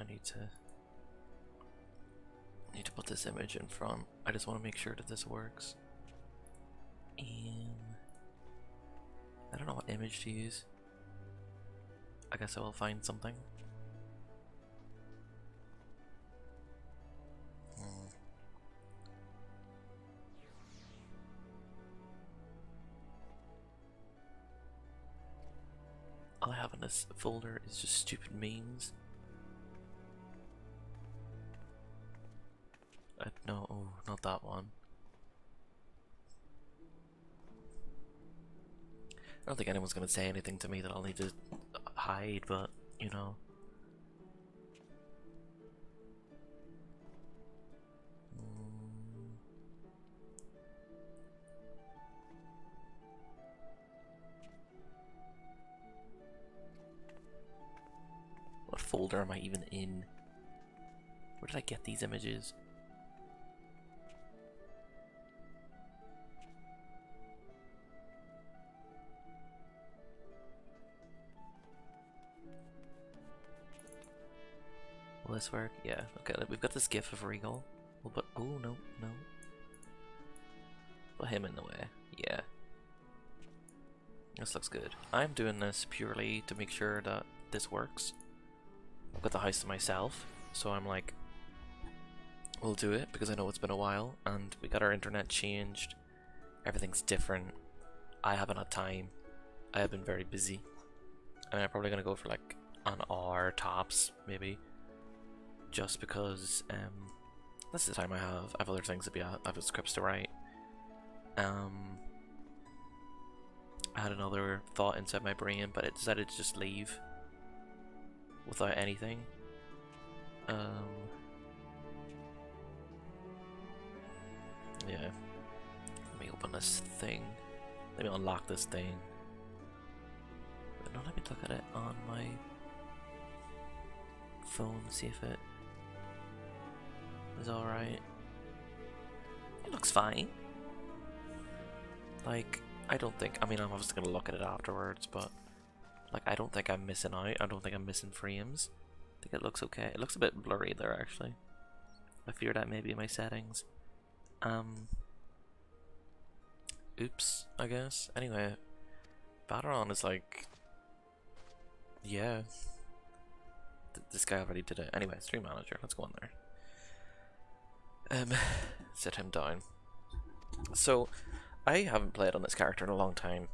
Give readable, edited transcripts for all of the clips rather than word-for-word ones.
need to put this image in front. I just want to make sure that this works. I don't know what image to use. I guess I will find something. All I have in this folder is just stupid memes. No, oh, not that one. I don't think anyone's gonna say anything to me that I'll need to hide, but you know. What folder am I even in? Where did I get these images? Will this work? Yeah, okay, we've got this gif of Regal. We'll put, oh no, no. Put him in the way, yeah. This looks good. I'm doing this purely to make sure that this works. I've got the house to myself, so I'm like, we'll do it because I know it's been a while and we got our internet changed. Everything's different. I haven't had time. I have been very busy. I mean, I'm probably gonna go for like an hour tops, maybe. Just because that's the time I have. I have other things to be at. I have scripts to write. I had another thought inside my brain, but it decided to just leave without anything. Yeah. Let me open this thing. Let me unlock this thing. But no, let me look at it on my phone, see if it is alright. It looks fine. Like, I don't think, I mean, I'm obviously gonna look at it afterwards, but like, I don't think I'm missing out. I don't think I'm missing frames. I think it looks okay. It looks a bit blurry there, actually. I fear that may be in my settings. Oops, I guess. Anyway, Battleron is like, yeah. This guy already did it. Anyway, stream manager. Let's go on there. Sit him down. So, I haven't played on this character in a long time.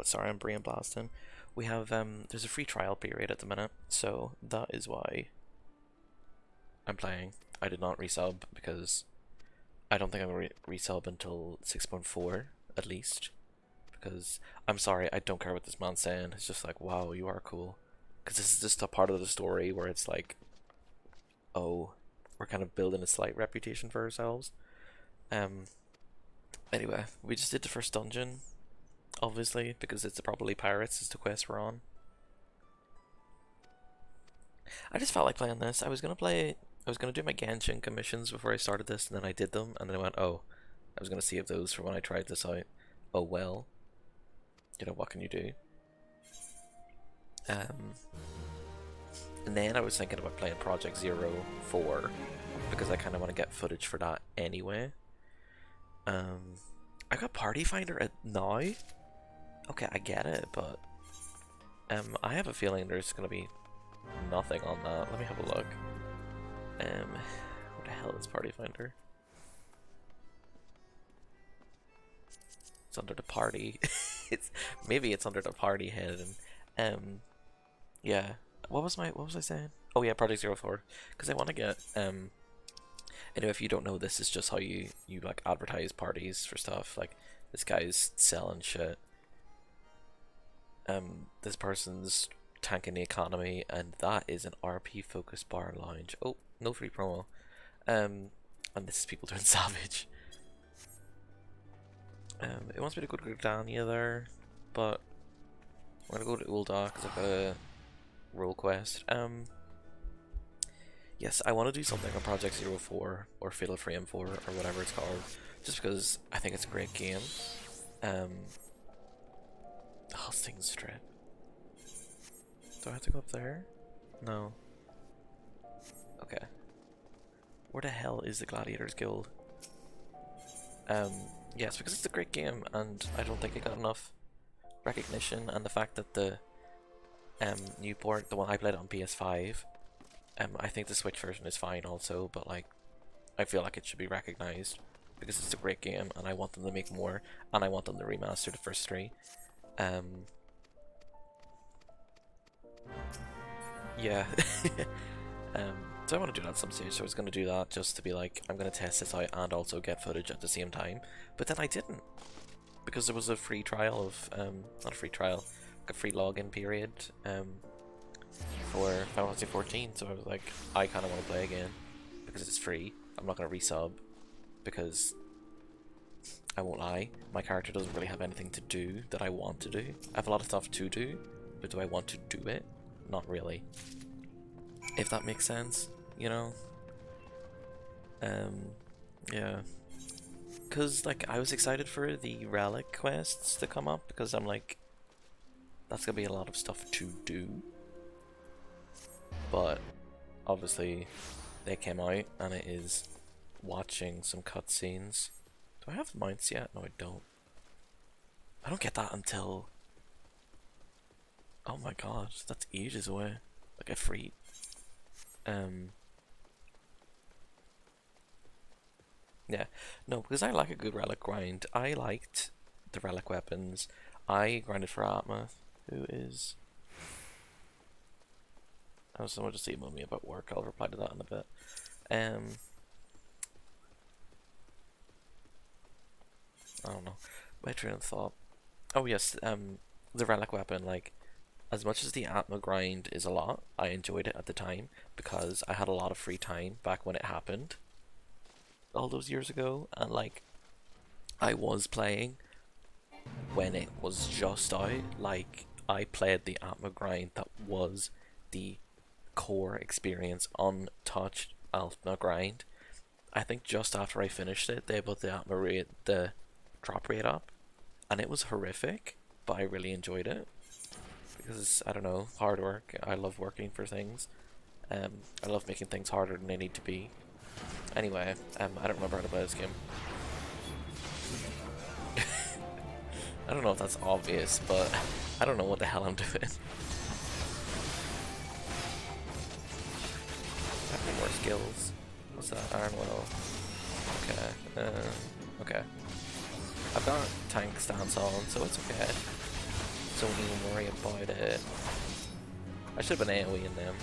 Sorry, I'm brain blasting. We have there's a free trial period at the minute, so that is why I'm playing. I did not resub because I don't think I'm gonna resub until 6.4 at least. Because I'm sorry, I don't care what this man's saying. It's just like, wow, you are cool. Because this is just a part of the story where it's like, oh, we're kind of building a slight reputation for ourselves. Anyway, we just did the first dungeon, obviously, because it's probably pirates is the quest we're on. I just felt like playing this. I was gonna do my Genshin commissions before I started this, and then I did them, and then I went, oh, I was gonna save those for when I tried this out. Oh well. You know, what can you do? And then I was thinking about playing Project 04 because I kind of want to get footage for that anyway. I got Party Finder at now. Okay, I get it, but I have a feeling there's gonna be nothing on that. Let me have a look. What the hell is Party Finder? It's under the party. Maybe it's under the party head. And yeah. What was I saying? Oh yeah, Project 04. Because I want to get anyway, if you don't know, this is just how you like advertise parties for stuff. Like, this guy's selling shit. This person's tanking the economy, and that is an RP focused bar and lounge. Oh, no free promo. And this is people doing Savage. It wants me to go to Gridania there, but I'm gonna go to Ul'dah because I've got a role quest. Yes, I want to do something on Project 04 or Fatal Frame 4 or whatever it's called, just because I think it's a great game. Hosting strip. Do I have to go up there? No. Okay. Where the hell is the Gladiators Guild? Yes, because it's a great game, and I don't think it got enough recognition, and the fact that the new port, the one I played on PS5, I think the Switch version is fine also, but like, I feel like it should be recognized because it's a great game, and I want them to make more, and I want them to remaster the first three. Yeah. So I want to do that at some stage, so I was going to do that just to be like, I'm going to test this out and also get footage at the same time, but then I didn't, because there was a free trial of, not a free trial, like a free login period, for Final Fantasy 14, so I was like, I kind of want to play again, because it's free. I'm not going to resub, because, I won't lie, my character doesn't really have anything to do that I want to do. I have a lot of stuff to do, but do I want to do it? Not really. If that makes sense, you know? Yeah. Because, like, I was excited for the relic quests to come up, because I'm like, that's gonna be a lot of stuff to do. But, obviously, they came out, and it is watching some cutscenes. Do I have mounts yet? No, I don't. I don't get that until... Oh my god, that's ages away. Like, a free... Yeah, no, because I like a good relic grind. I liked the relic weapons. I grinded for Atma, who is... Oh, someone just emailed me about work. I'll reply to that in a bit. I don't know. My train of thought. Oh yes, the relic weapon, like, as much as the Atma grind is a lot, I enjoyed it at the time because I had a lot of free time back when it happened all those years ago, and like, I was playing when it was just out. Like, I played the Atma grind that was the core experience, untouched Atma grind. I think just after I finished it, they put the Atma rate, the drop rate up, and it was horrific, but I really enjoyed it because, I don't know, hard work. I love working for things. I love making things harder than they need to be. Anyway, I don't remember how to play this game. I don't know if that's obvious, but I don't know what the hell I'm doing. I have any more skills? What's that? Iron Will. Okay. Okay. I've got tank stance on, so it's okay. Don't even worry about it. I should have been AoE in them.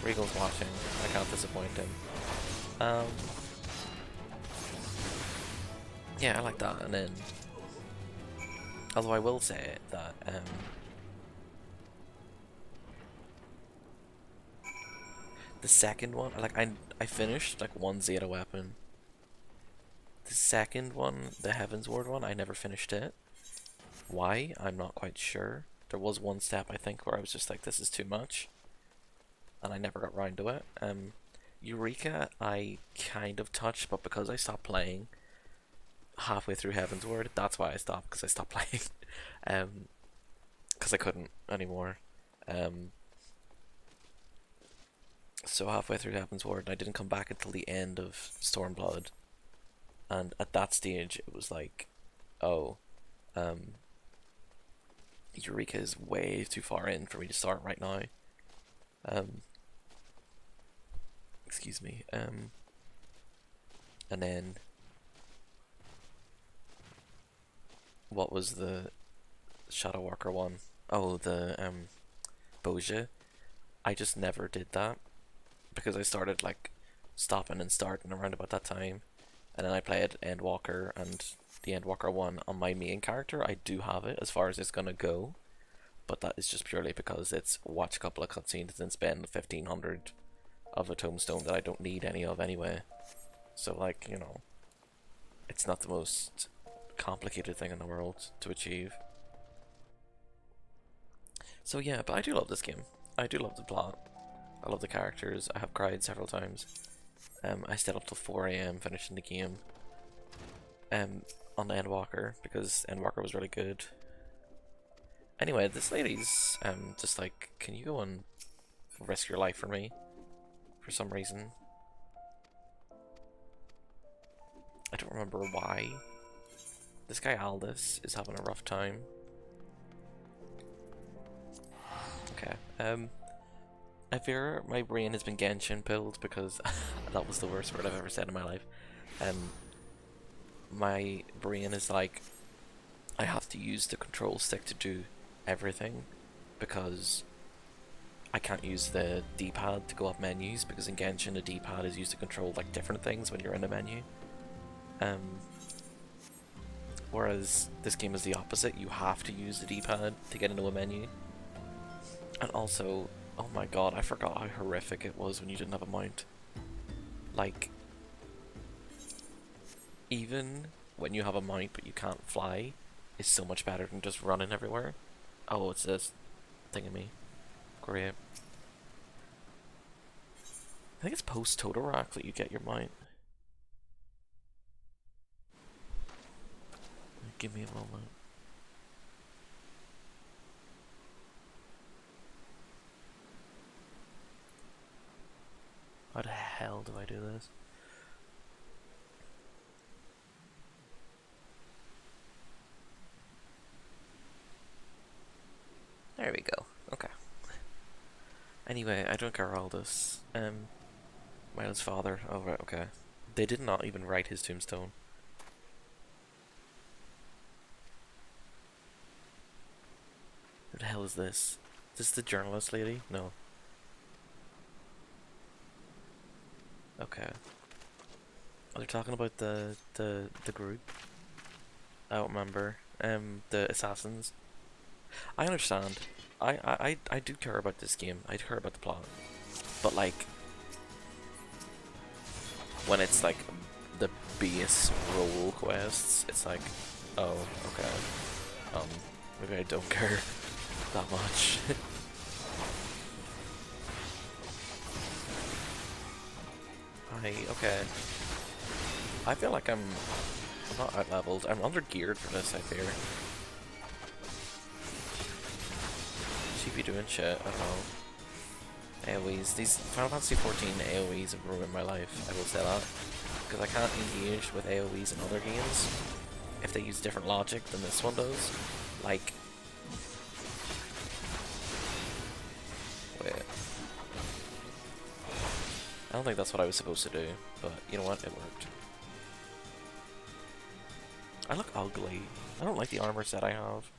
Regal's watching. I can't disappoint him. Yeah, I like that. And then, although I will say that the second one, like, I finished like one Zeta weapon. The second one, the Heaven's Ward one, I never finished it. Why? I'm not quite sure. There was one step, I think, where I was just like, this is too much, and I never got round to it. Eureka, I kind of touched, but because I stopped playing halfway through Heaven's Ward, that's why I stopped, because I stopped playing. Because I couldn't anymore. So halfway through Heaven's Ward, and I didn't come back until the end of Stormblood. And at that stage, it was like, oh, Eureka is way too far in for me to start right now. Excuse me. And then, what was the Shadow Walker one? Oh, the Boja. I just never did that because I started like stopping and starting around about that time. And then I played Endwalker, and the Endwalker one on my main character, I do have it as far as it's gonna go, but that is just purely because it's watch a couple of cutscenes and spend 1500 of a tombstone that I don't need any of anyway. So, like, you know, it's not the most complicated thing in the world to achieve. So yeah, but I do love this game. I do love the plot. I love the characters. I have cried several times. I stayed up till 4 AM finishing the game on Endwalker because Endwalker was really good. Anyway, this lady's just like, can you go and risk your life for me? For some reason. I don't remember why. This guy Aldous is having a rough time. Okay. I fear my brain has been Genshin pilled because that was the worst word I've ever said in my life. My brain is like, I have to use the control stick to do everything because I can't use the D-pad to go up menus, because in Genshin the D-pad is used to control like different things when you're in a menu. Whereas this game is the opposite, you have to use the D-pad to get into a menu. And also, oh my god, I forgot how horrific it was when you didn't have a mount. Like, even when you have a mount but you can't fly, is so much better than just running everywhere. Oh, it's this thingamy. Great. I think it's post Totorock that you get your mount. Give me a moment. How the hell do I do this? There we go. Okay. Anyway, I don't care all this. Milo's father. Oh right, okay. They did not even write his tombstone. Who the hell is this? Is this the journalist lady? No. Okay. Oh, they're talking about the group. I don't remember. The assassins. I understand. I do care about this game. I care about the plot. But like, when it's like the base role quests, it's like, oh, okay. Maybe I don't care that much. Okay. I feel like I'm not out leveled. I'm under geared for this, I fear. She be doing shit at all. AoEs. These Final Fantasy 14 AoEs have ruined my life, I will say that. Because I can't engage with AoEs in other games if they use different logic than this one does. Like, wait. I don't think that's what I was supposed to do, but you know what? It worked. I look ugly. I don't like the armor set I have.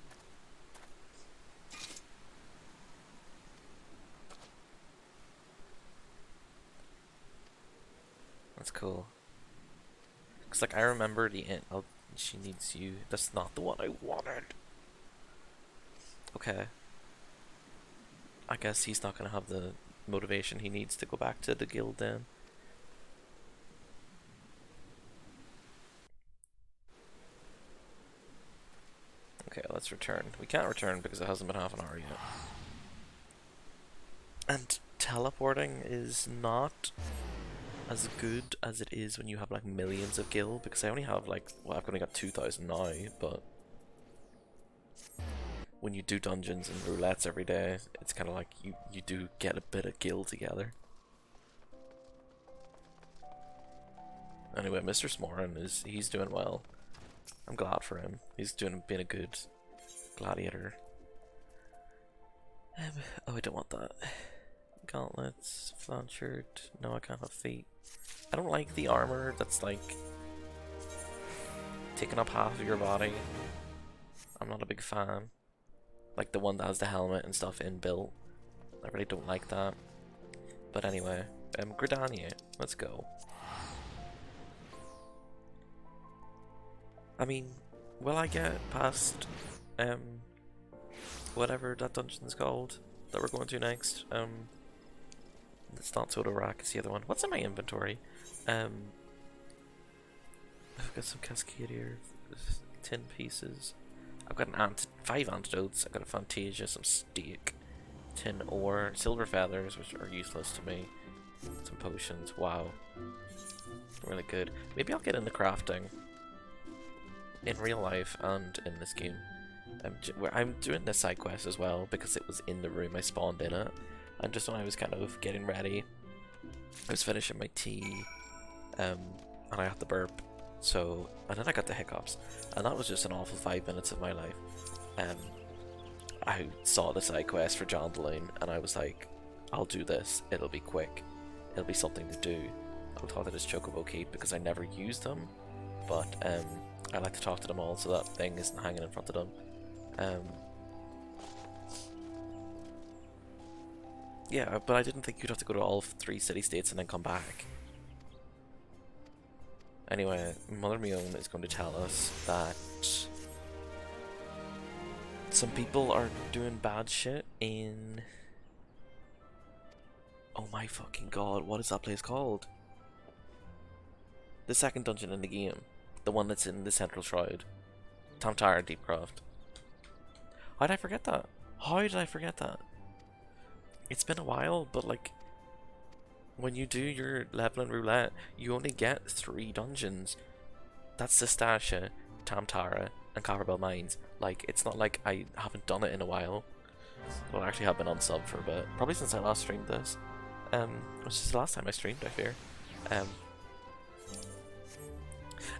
That's cool. Cause like I remember the end. Oh, she needs you. That's not the one I wanted. Okay. I guess he's not gonna have the motivation he needs to go back to the guild then. Okay, let's return. We can't return because it hasn't been half an hour yet. And teleporting is not as good as it is when you have like millions of gil, because I only have like, well, I've only got 2,000 now, but when you do dungeons and roulettes every day, it's kind of like you do get a bit of gil together. Anyway, Mr. Smorin he's doing well. I'm glad for him. He's being a good gladiator. Oh, I don't want that. Gauntlets, flanched. No, I can't have feet. I don't like the armor that's like taking up half of your body. I'm not a big fan. Like the one that has the helmet and stuff inbuilt. I really don't like that. But anyway, Gridania, let's go. I mean, will I get past whatever that dungeon's called that we're going to next? It's not Totorock, it's the other one. What's in my inventory? I've got some Cascadier, 10 pieces. I've got 5 antidotes. I've got a Fantasia, some steak, 10 ore, silver feathers, which are useless to me, some potions. Wow, really good. Maybe I'll get into crafting in real life and in this game. I'm doing this side quest as well because it was in the room I spawned in it, and just when I was kind of getting ready, I was finishing my tea, and I had the burp, and then I got the hiccups, and that was just an awful 5 minutes of my life. I saw the side quest for John Delane, and I was like, I'll do this, it'll be quick, it'll be something to do. I'll talk to this Chocobo Keep because I never used them, but I like to talk to them all so that thing isn't hanging in front of them. Yeah, but I didn't think you'd have to go to all 3 city-states and then come back. Anyway, Mother Mion is going to tell us that some people are doing bad shit in... Oh my fucking god, what is that place called? The second dungeon in the game. The one that's in the Central Shroud. Tamtara Deepcroft. How did I forget that? How did I forget that? It's been a while, but like, when you do your leveling roulette, you only get 3 dungeons. That's Sestasha, Tamtara, and Copperbell Mines. Like, it's not like I haven't done it in a while. Well, I actually have been on sub for a bit. Probably since I last streamed this. Which is the last time I streamed, I fear.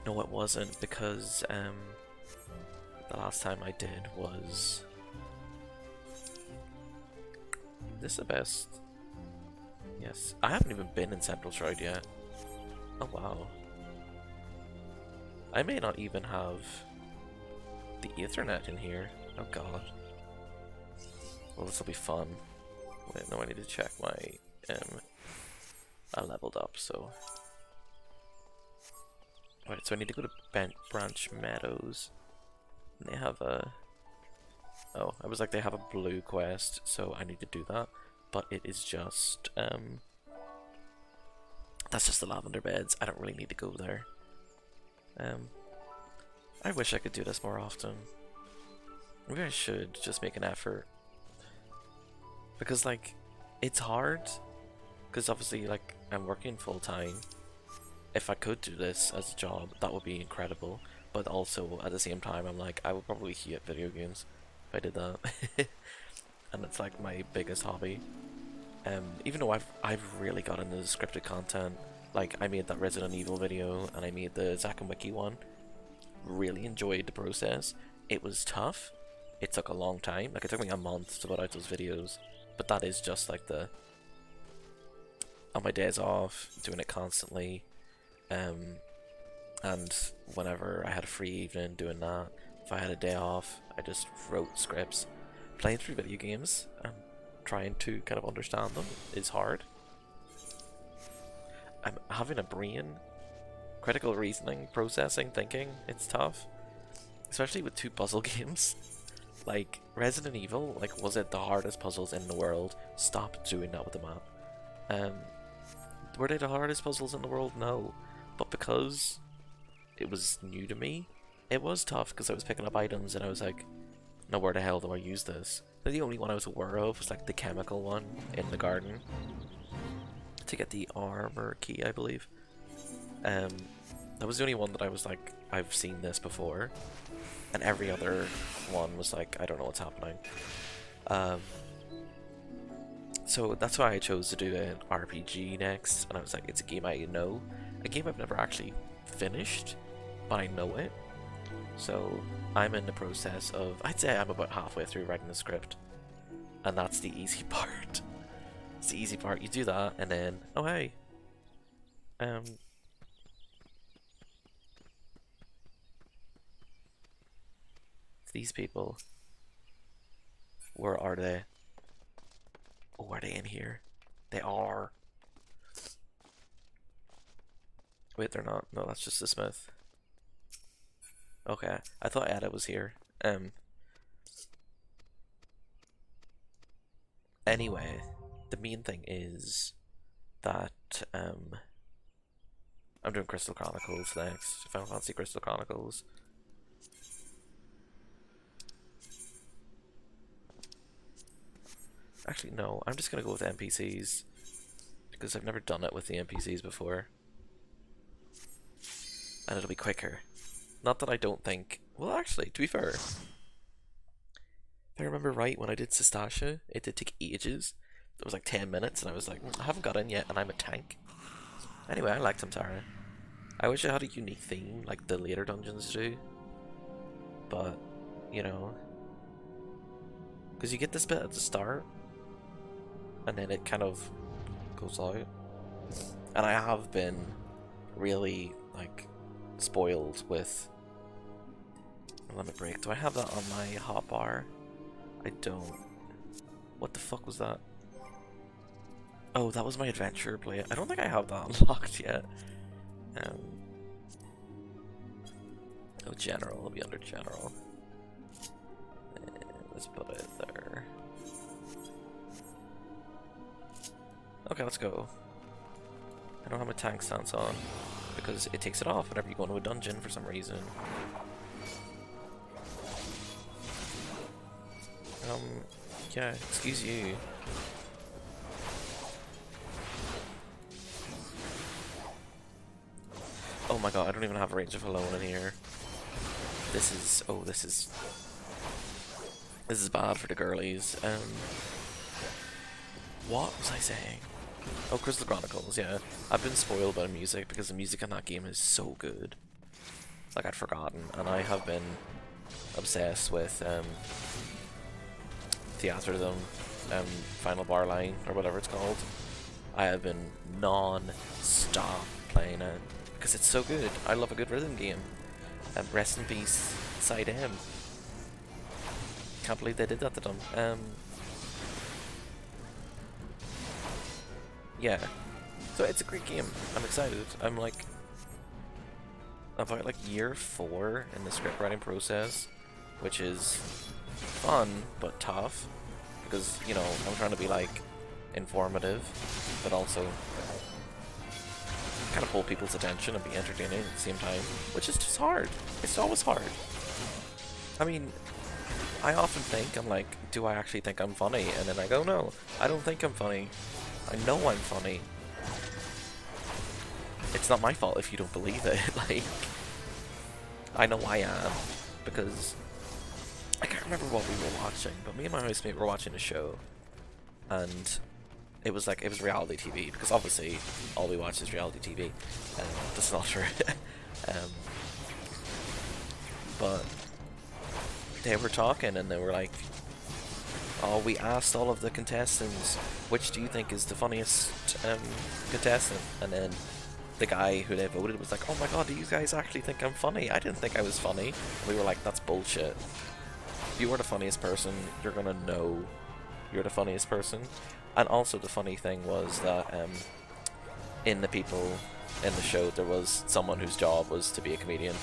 No, it wasn't, because the last time I did was... This is the best. Yes, I haven't even been in Central Shroud yet. Oh wow. I may not even have the Ethernet in here. Oh god. Well, this will be fun. Wait, no, I need to check my I leveled up, so. Right, so I need to go to Bent Branch Meadows. And they have a... Oh, I was like, they have a blue quest, so I need to do that. But it is just, that's just the lavender beds. I don't really need to go there. I wish I could do this more often. Maybe I should just make an effort. Because, like, it's hard. Because obviously, like, I'm working full-time. If I could do this as a job, that would be incredible. But also, at the same time, I'm like, I would probably hate video games if I did that. And it's like my biggest hobby. Even though I've really got into the scripted content. Like, I made that Resident Evil video, and I made the Zack and Wiki one. Really enjoyed the process. It was tough. It took a long time. Like, it took me a month to put out those videos. But that is just like the... On my days off, doing it constantly. And whenever I had a free evening, doing that. If I had a day off, I just wrote scripts. Playing through video games and trying to kind of understand them is hard. I'm having a brain, critical reasoning, processing, thinking, it's tough. Especially with 2 puzzle games. Like, Resident Evil, like, was it the hardest puzzles in the world? Stop doing that with the map. Were they the hardest puzzles in the world? No. But because it was new to me, it was tough because I was picking up items and I was like, now where the hell do I use this? The only one I was aware of was like the chemical one in the garden to get the armor key, I believe. That was the only one that I was like, I've seen this before, and every other one was like, I don't know what's happening. So that's why I chose to do an RPG next, and I was like, it's a game I know, a game I've never actually finished, but I know it. So I'm in the process of, I'd say I'm about halfway through writing the script, and that's the easy part. It's the easy part. You do that, and then, oh hey, these people, where are they? Oh, are they in here? They are. Wait, they're not. No, that's just the smith. Okay, I thought Ada was here. Anyway, the main thing is that I'm doing Crystal Chronicles next. Final Fantasy Crystal Chronicles. Actually, no, I'm just gonna go with NPCs because I've never done it with the NPCs before, and it'll be quicker. Not that I don't think. Well, actually, to be fair, If I remember right, when I did Sestasha, it did take ages. It was like 10 minutes, and I was like, I haven't got in yet, and I'm a tank. Anyway, I liked Tamtara. I wish it had a unique theme, like the later dungeons do. But, you know... Because you get this bit at the start, and then it kind of goes out. And I have been really, like, spoiled with... Limit break. Do I have that on my hotbar? I don't. What the fuck was that? Oh, that was my adventure play. I don't think I have that unlocked yet. Oh, general. It'll be under general. Let's put it there. Okay, let's go. I don't have my tank stance on because it takes it off whenever you go into a dungeon for some reason. Yeah, excuse you. Oh my god, I don't even have range of alone in here. This is, oh, this is bad for the girlies. What was I saying? Oh, Crystal Chronicles, yeah. I've been spoiled by the music because the music in that game is so good. Like, I'd forgotten, and I have been obsessed with, Theatrhythm, Final Bar Line, or whatever it's called. I have been non-stop playing it because it's so good. I love a good rhythm game. Rest in peace, Side M. Can't believe they did that to them. Yeah, so it's a great game. I'm excited. I'm like about like year 4 in the script writing process, which is fun but tough because, you know, I'm trying to be like informative but also kind of pull people's attention and be entertaining at the same time, which is just hard. It's always hard. I mean, I often think, I'm like, do I actually think I'm funny? And then I go, no, I don't think I'm funny. I know I'm funny. It's not my fault if you don't believe it. Like, I know I am because I can't remember what we were watching, but me and my housemate were watching a show, and it was like, it was reality TV, because obviously all we watch is reality TV. That's not true. But they were talking, and they were like, oh, we asked all of the contestants, which do you think is the funniest contestant? And then the guy who they voted was like, oh my god, do you guys actually think I'm funny? I didn't think I was funny. And we were like, that's bullshit. If you are the funniest person, you're gonna know you're the funniest person. And also the funny thing was that in the people in the show, there was someone whose job was to be a comedian,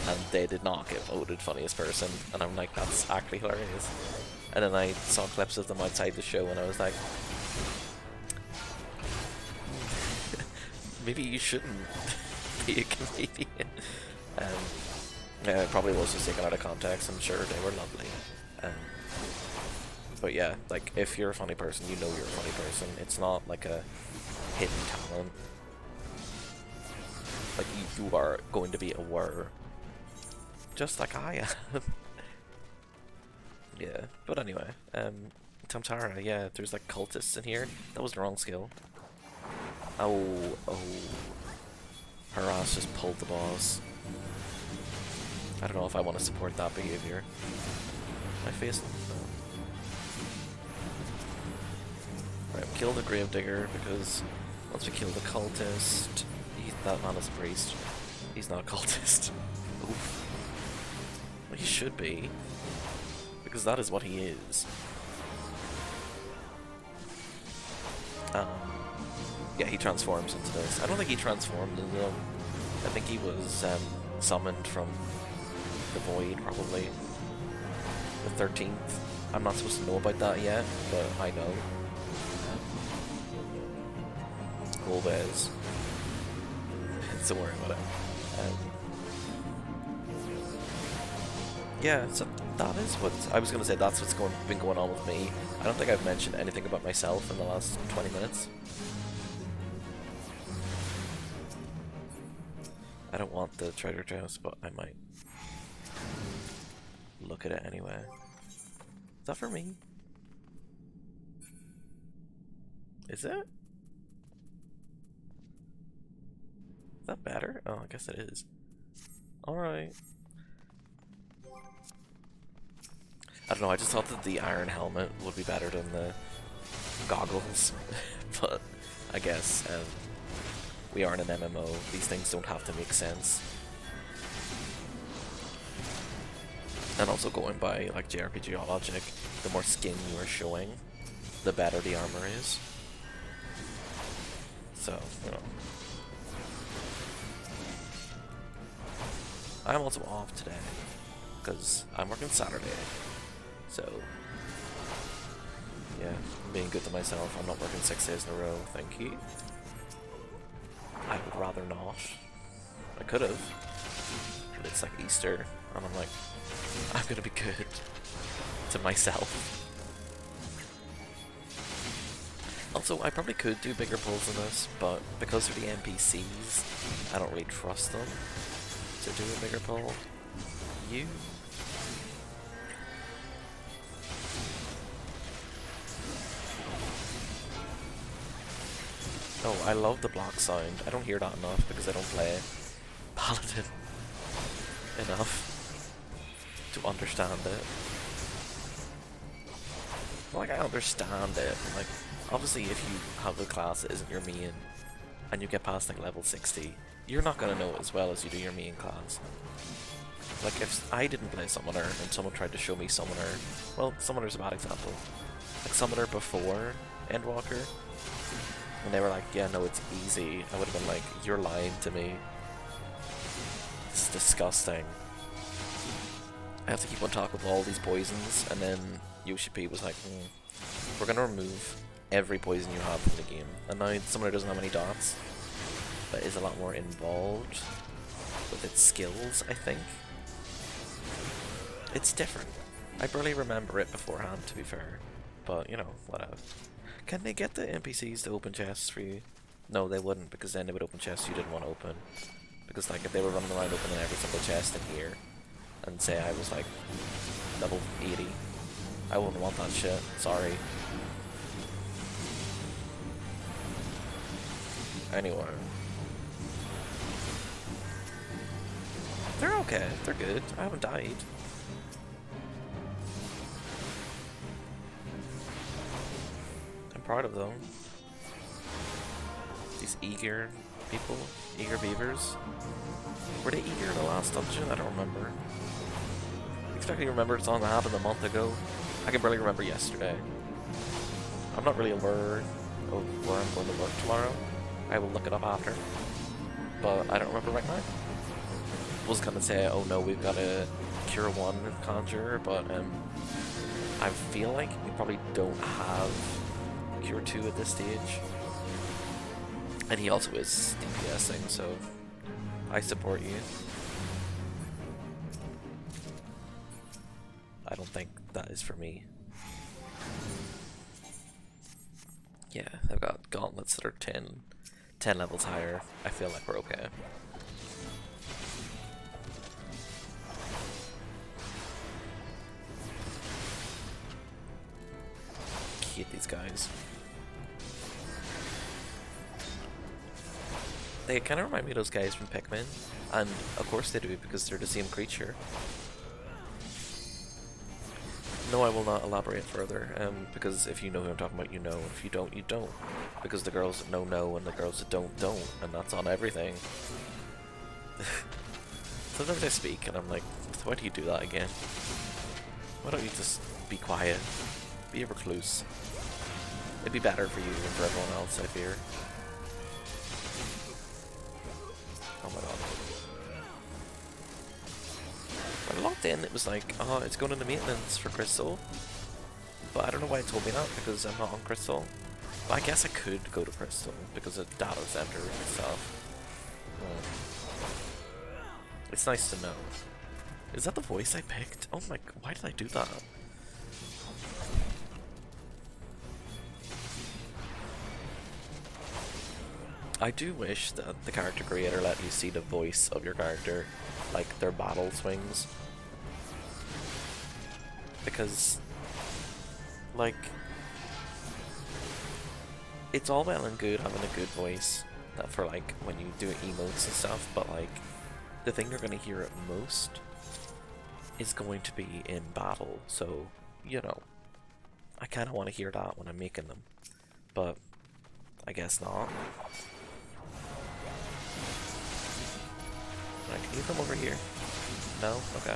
and they did not get voted funniest person. And I'm like, that's actually hilarious. And then I saw clips of them outside the show, and I was like, maybe you shouldn't be a comedian. Yeah, it probably was just taken out of context. I'm sure they were lovely. But yeah, like, if you're a funny person, you know you're a funny person. It's not like a hidden talent. Like, you are going to be aware. Just like I am. Yeah, but anyway, Tamtara, yeah, there's like cultists in here. That was the wrong skill. Oh. Her ass just pulled the boss. I don't know if I want to support that behavior. My face. Right, we killed the Gravedigger because once we kill the cultist, that man is a priest. He's not a cultist. Oof. Well, he should be, because that is what he is. Yeah, he transforms into this. I don't think he transformed into them. I think he was summoned from the void, probably. The 13th. I'm not supposed to know about that yet, but I know. Golbez. Don't worry about it. Yeah, so that is what I was gonna say. That's what's been going on with me. I don't think I've mentioned anything about myself in the last 20 minutes. I don't want the treasure chest, but I might look at it anyway. Is that for me? Is it? Is that better? Oh, I guess it is. Alright. I don't know, I just thought that the iron helmet would be better than the goggles. But I guess we are in an MMO. These things don't have to make sense. And also going by like JRPG logic, the more skin you are showing, the better the armor is. So, you know. I'm also off today, because I'm working Saturday. So, yeah, I'm being good to myself. I'm not working 6 days in a row, thank you. I would rather not. I could have, but it's like Easter, and I'm like, I'm gonna be good to myself. Also, I probably could do bigger pulls than this, but because of the NPCs, I don't really trust them to do a bigger pull. You? Oh, I love the block sound. I don't hear that enough because I don't play Paladin enough to understand it. Like, I understand it. Like, obviously, if you have the class that isn't your main, and you get past like level 60, you're not gonna know it as well as you do your main class. Like, if I didn't play Summoner and someone tried to show me Summoner, well, Summoner's a bad example. Like, Summoner before Endwalker, and they were like, yeah, no, it's easy, I would have been like, you're lying to me. It's disgusting. I have to keep on top of all these poisons, and then UCP was like, we're gonna remove every poison you have from the game. And now Summoner doesn't have any dots, but is a lot more involved with its skills, I think. It's different. I barely remember it beforehand, to be fair. But, you know, whatever. Can they get the NPCs to open chests for you? No, they wouldn't, because then they would open chests you didn't want to open. Because, like, if they were running around opening every single chest in here, and say I was, like, level 80, I wouldn't want that shit. Sorry. Anyway. They're okay. They're good. I haven't died. I'm proud of them. These eager people. Eager beavers. Were they eager in the last dungeon? I don't remember. I expect to remember it's on that happened a month ago. I can barely remember yesterday. I'm not really aware of where I'm going to work tomorrow. I will look it up after. But I don't remember right now. I was gonna say, oh no, we've got a Cure 1 Conjurer, but I feel like we probably don't have Cure 2 at this stage. And he also is DPSing, so I support you. I don't think that is for me. Yeah, I've got gauntlets that are 10 levels higher. I feel like we're okay. Hate these guys. They kind of remind me of those guys from Pikmin, and of course they do because they're the same creature. No, I will not elaborate further, because if you know who I'm talking about, you know. If you don't, you don't. Because the girls that know, and the girls that don't, and that's on everything. Sometimes I speak, and I'm like, why do you do that again? Why don't you just be quiet? Be a recluse. It'd be better for you than for everyone else, I fear. Oh my god. When I logged in, it was like, oh, it's going into maintenance for Crystal. But I don't know why it told me that, because I'm not on Crystal. But I guess I could go to Crystal, because of data center and stuff. It's nice to know. Is that the voice I picked? Oh my god, why did I do that? I do wish that the character creator let you see the voice of your character, like their battle swings. Because Like, it's all well and good having a good voice that for like when you do emotes and stuff, but like the thing you're gonna hear it most is going to be in battle. So, you know, I kind of want to hear that when I'm making them, but I guess not. Right, can you come over here? No? Okay.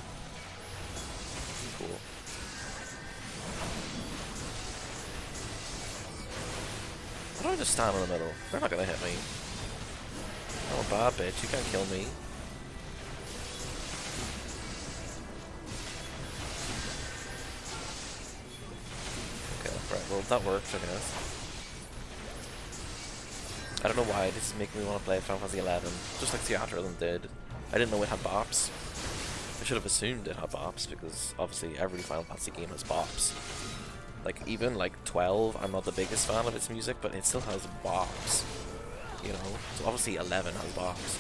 Cool. Why don't I just stand in the middle? They're not gonna hit me. I'm a bad bitch, you can't kill me. Okay, right, well that works, I guess. I don't know why, this is making me want to play Final Fantasy 11, just like Theatrhythm did. I didn't know it had bops. I should have assumed it had bops, because obviously every Final Fantasy game has bops. Like, even like 12, I'm not the biggest fan of its music, but it still has bops. You know? So obviously 11 has bops.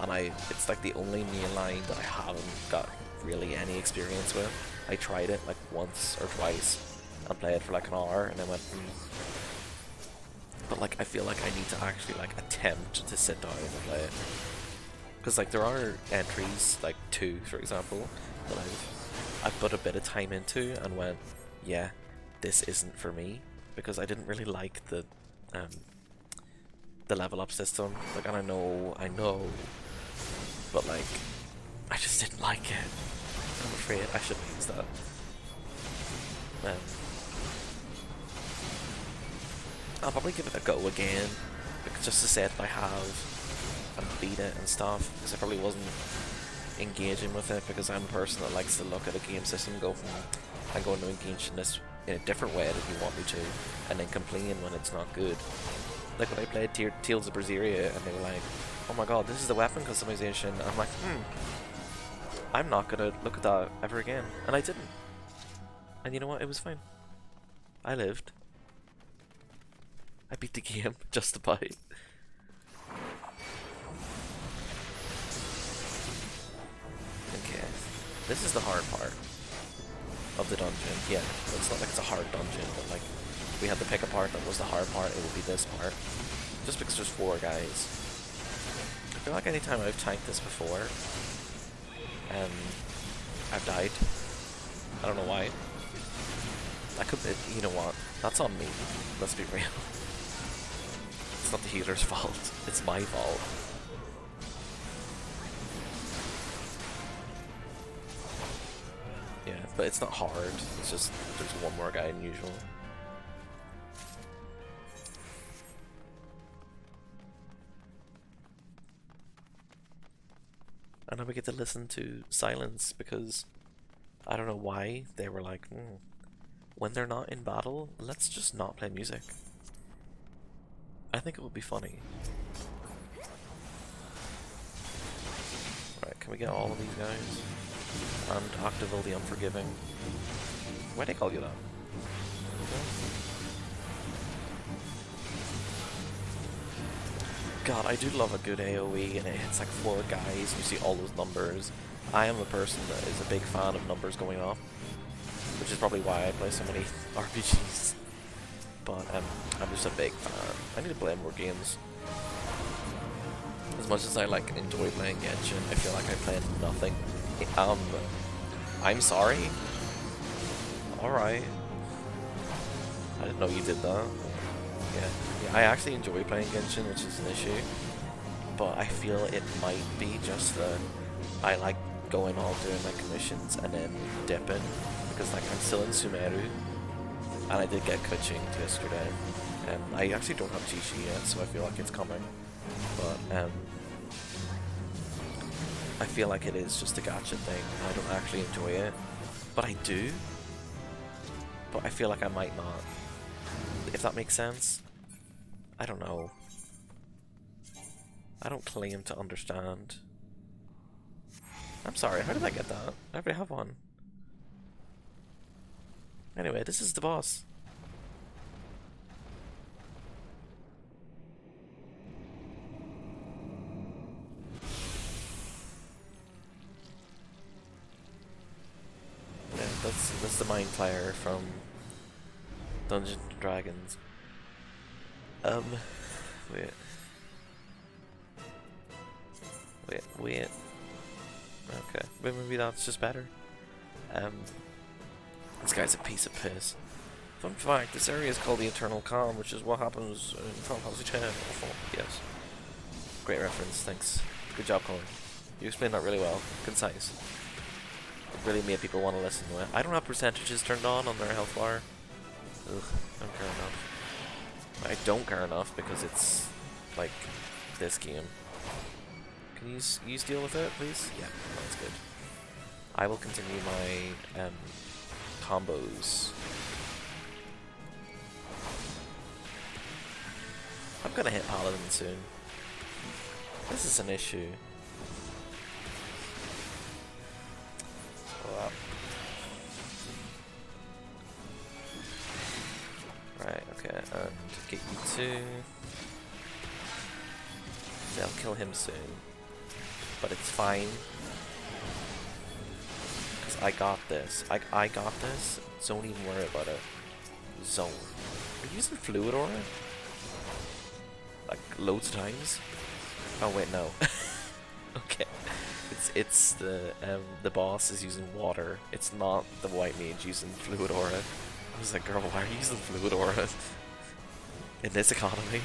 And it's like the only mainline that I haven't got really any experience with. I tried it like once or twice and played it for like an hour and then went, But like, I feel like I need to actually like attempt to sit down and play it. Because like there are entries, like 2 for example, that I've put a bit of time into and went, yeah, this isn't for me, because I didn't really like the level up system. Like, and I know, but like, I just didn't like it. I'm afraid I shouldn't use that. I'll probably give it a go again, because just to say that I have and beat it and stuff, because I probably wasn't engaging with it, because I'm a person that likes to look at a game system and go, I'm going to engage in this in a different way that you want me to, and then complain when it's not good. Like when I played Tales of Berseria and they were like, oh my god, this is the weapon customization, and I'm like, I'm not gonna look at that ever again. And I didn't. And you know what, it was fine. I lived. I beat the game just to buy it. Okay, this is the hard part of the dungeon. Yeah, it's not like it's a hard dungeon, but like, if we had to pick a part that was the hard part, it would be this part. Just because there's 4 guys. I feel like anytime I've tanked this before, I've died. I don't know why. You know what? That's on me. Let's be real. It's not the healer's fault. It's my fault. Yeah, but it's not hard. It's just there's one more guy than usual. And now we get to listen to silence, because I don't know why they were like, when they're not in battle, let's just not play music. I think it would be funny. Right, can we get all of these guys? And Octaville the Unforgiving. Why'd they call you that? God, I do love a good AoE, and it hits like 4 guys, you see all those numbers. I am a person that is a big fan of numbers going up, which is probably why I play so many RPGs. But I'm just a big fan. I need to play more games. As much as I like enjoy playing Genshin, I feel like I play nothing. I'm sorry. Alright. I didn't know you did that. Yeah, I actually enjoy playing Genshin, which is an issue. But I feel it might be just that I like going all doing my commissions and then dipping. Because like I'm still in Sumeru, and I did get coaching yesterday. And I actually don't have Jishi yet, so I feel like it's coming. But I feel like it is just a gacha thing, and I don't actually enjoy it. But I do. But I feel like I might not. If that makes sense. I don't know. I don't claim to understand. I'm sorry, how did I get that? I already have one. Anyway, this is the boss. Yeah, that's the Mind Flayer from Dungeons and Dragons. Wait. Wait. Okay, maybe that's just better. This guy's a piece of piss. Fun fact, this area is called the Eternal Calm, which is what happens in Final Fantasy X. Yes. Great reference, thanks. Good job, Colin. You explained that really well. Concise. It really made people want to listen to it. I don't have percentages turned on their health bar. Ugh, I don't care enough. I don't care enough because it's like this game. Can you deal with it, please? Yeah, that's good. I will continue my combos. I'm gonna hit Paladin soon. This is an issue. Wow. Right, okay, and get you two. They'll kill him soon. But it's fine. Because I got this. I got this. Don't even worry about it. Zone. Are you using Fluid Aura? Like, loads of times? Oh wait, no. Okay. It's the boss is using water. It's not the white mage using Fluid Aura. I was like, girl, why are you using Fluid Aura in this economy?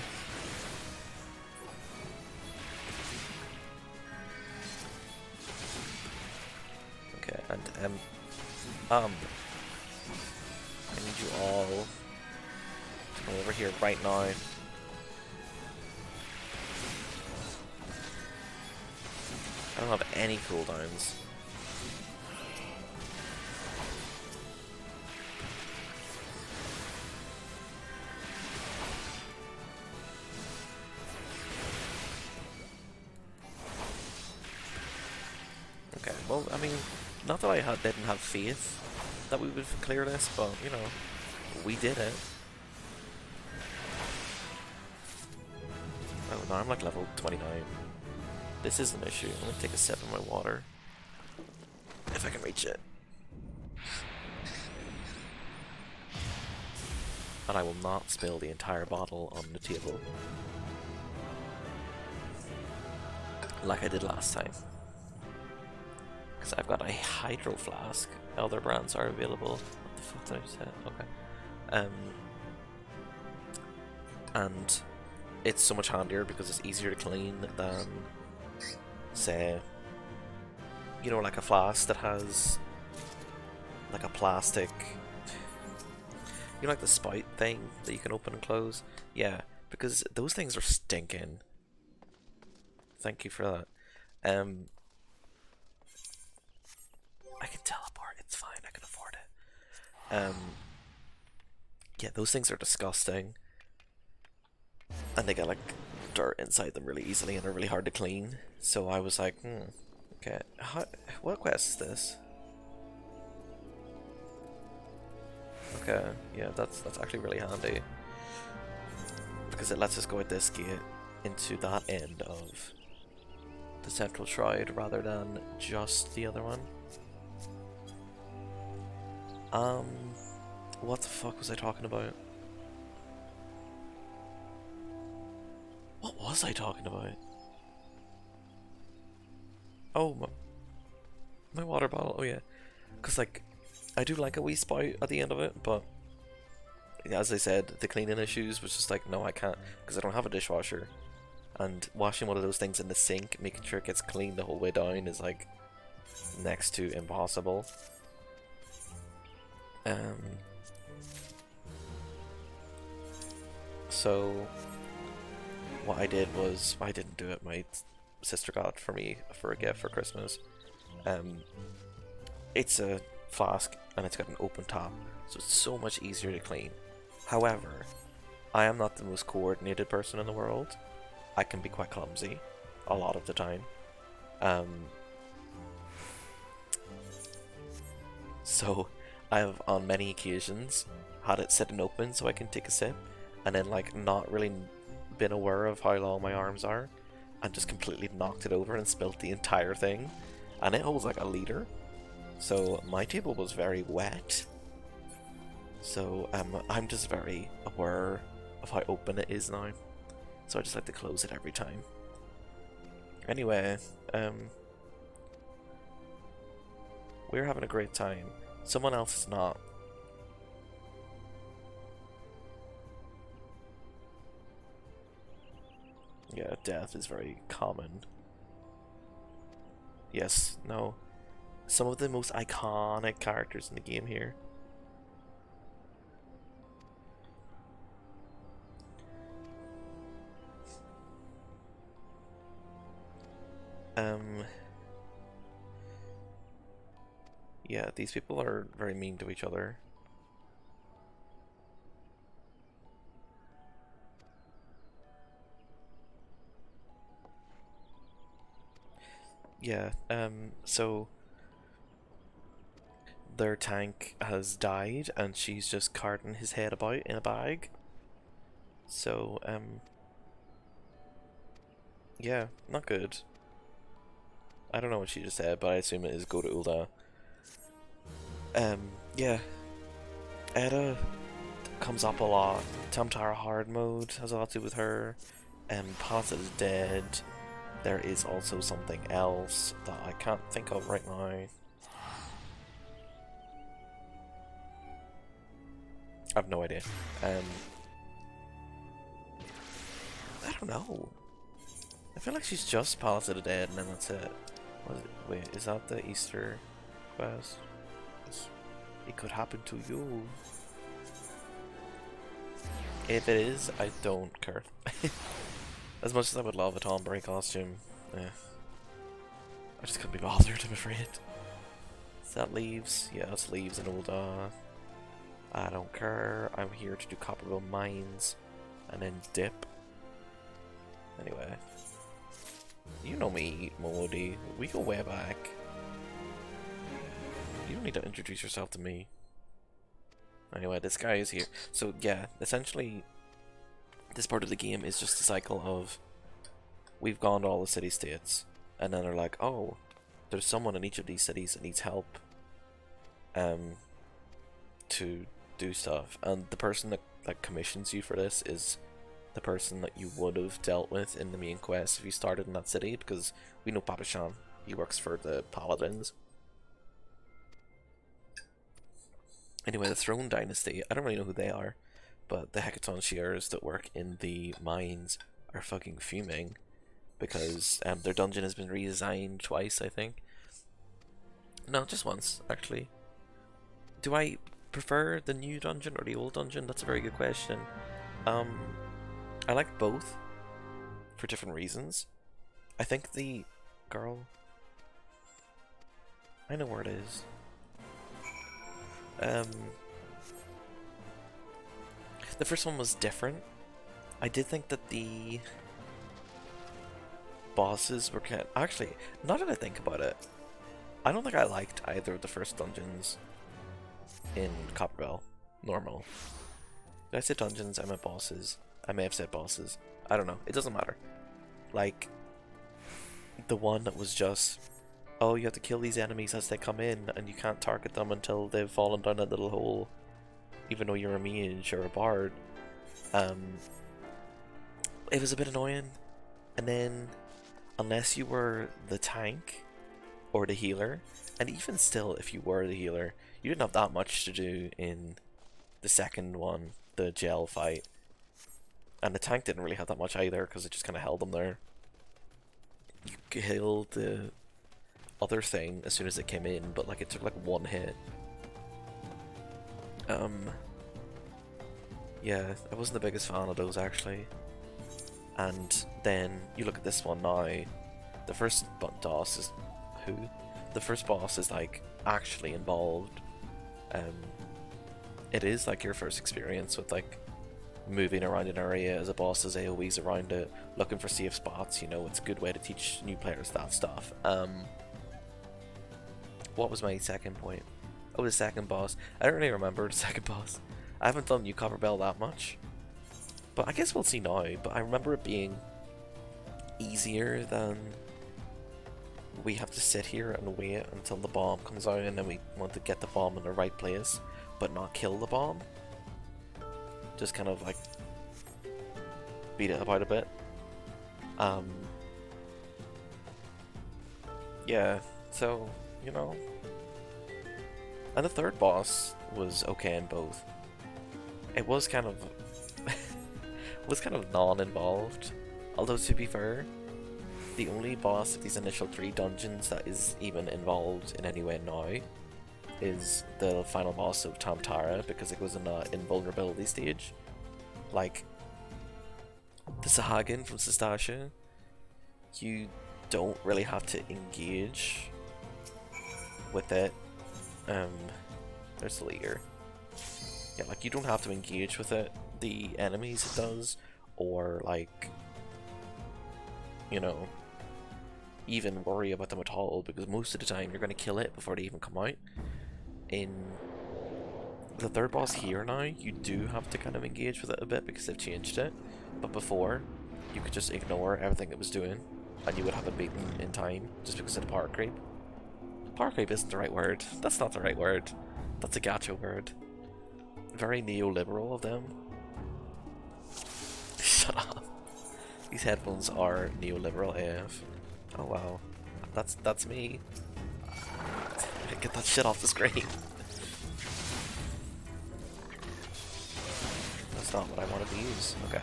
Okay, and I need you all to come over here right now. I don't have any cooldowns. Okay, well, I mean, not that I didn't have faith that we would clear this, but, you know, we did it. Oh, no, I'm like level 29. This is an issue. I'm gonna take a sip of my water. If I can reach it. And I will not spill the entire bottle on the table. Like I did last time. Because I've got a hydro flask. Other brands are available. What the fuck did I say? Okay. And it's so much handier because it's easier to clean than, say, you know, like a flask that has like a plastic, you know, like the spout thing that you can open and close. Yeah, because those things are stinking. Thank you for that. I can teleport. It's fine. I can afford it. Yeah, those things are disgusting, and they get like dirt inside them really easily and are really hard to clean. So I was like, okay, what quest is this? Okay, yeah, that's actually really handy because it lets us go at this gate into that end of the central shroud rather than just the other one. What the fuck was I talking about? What was I talking about? Oh, my water bottle. Oh yeah, because like I do like a wee spout at the end of it, but as I said, the cleaning issues was just like, no, I can't because I don't have a dishwasher, and washing one of those things in the sink, making sure it gets clean the whole way down is like next to impossible. So what I did was, I didn't do it, my sister got it for me for a gift for Christmas. It's a flask and it's got an open top, so it's so much easier to clean. However, I am not the most coordinated person in the world. I can be quite clumsy a lot of the time. So I have on many occasions had it sitting open so I can take a sip, and then like not really been aware of how long my arms are, and just completely knocked it over and spilt the entire thing. And it holds like a liter, so my table was very wet. So I'm just very aware of how open it is now. So I just like to close it every time. Anyway, we're having a great time. Someone else is not. Yeah, death is very common. Yes, no. Some of the most iconic characters in the game here. Yeah, these people are very mean to each other. Yeah, so their tank has died and she's just carting his head about in a bag. So, yeah, not good. I don't know what she just said, but I assume it is go to Ulda. Yeah. Edda comes up a lot. Tamtara hard mode has a lot to do with her. Pallet is dead. There is also something else that I can't think of right now. I have no idea. I don't know. I feel like she's just Pallet dead and then that's it. Wait, is that the Easter quest? It could happen to you. If it is, I don't care. As much as I would love a Tomberry costume, I just couldn't be bothered, I'm afraid. Is that leaves? Yeah, it's leaves and old, I don't care. I'm here to do Copperville Mines and then dip. Anyway. You know me, Molody. We go way back. You don't need to introduce yourself to me. Anyway, this guy is here. So yeah, essentially, this part of the game is just a cycle of we've gone to all the city-states, and then they're like, oh, there's someone in each of these cities that needs help to do stuff, and the person that commissions you for this is the person that you would have dealt with in the main quest if you started in that city, because we know Papa Shan, he works for the Paladins. Anyway, the Throne Dynasty, I don't really know who they are, but the Hecaton Shearers that work in the mines are fucking fuming because their dungeon has been redesigned twice, I think. No, just once, actually. Do I prefer the new dungeon or the old dungeon? That's a very good question. I like both for different reasons. I think the girl... I know where it is. The first one was different. I did think that the bosses were kind of... Actually, now that I think about it, I don't think I liked either of the first dungeons in Copperville. Normal. Did I say dungeons? I meant bosses. I may have said bosses. I don't know. It doesn't matter. Like, the one that was just... Oh, you have to kill these enemies as they come in, and you can't target them until they've fallen down that little hole, even though you're a mage or a bard. It was a bit annoying. And then, unless you were the tank or the healer, and even still, if you were the healer, you didn't have that much to do in the second one, the gel fight. And the tank didn't really have that much either, because it just kind of held them there. You killed the other thing as soon as it came in, but like it took like one hit. Yeah, I wasn't the biggest fan of those actually. And then you look at this one now. The first boss is the first boss is like actually involved. It is like your first experience with like moving around an area as a boss as AoEs around it, looking for safe spots. You know, it's a good way to teach new players that stuff. What was my second point? Oh, the second boss. I don't really remember the second boss. I haven't done New Copperbell that much. But I guess we'll see now. But I remember it being easier than we have to sit here and wait until the bomb comes out and then we want to get the bomb in the right place. but not kill the bomb. Just kind of like beat it about a bit. Yeah, so, you know. And the third boss was okay in both. It was kind of non-involved. Although to be fair, the only boss of these initial 3 dungeons that is even involved in any way now is the final boss of Tamtara, because it was in an invulnerability stage. Like the Sahagin from Sestasha, you don't really have to engage with it. There's the leader. Yeah, like you don't have to engage with it. The enemies it does, or like, you know, even worry about them at all, because most of the time you're going to kill it before they even come out. In the third boss here now, you do have to kind of engage with it a bit because they've changed it, but before, you could just ignore everything it was doing, and you would have it beaten in time, just because of the power creep. Power creep isn't the right word. That's not the right word. That's a gacha word. Very neoliberal of them. Shut up. These headphones are neoliberal AF. Oh wow. That's me. Get that shit off the screen. That's not what I wanted to use. Okay.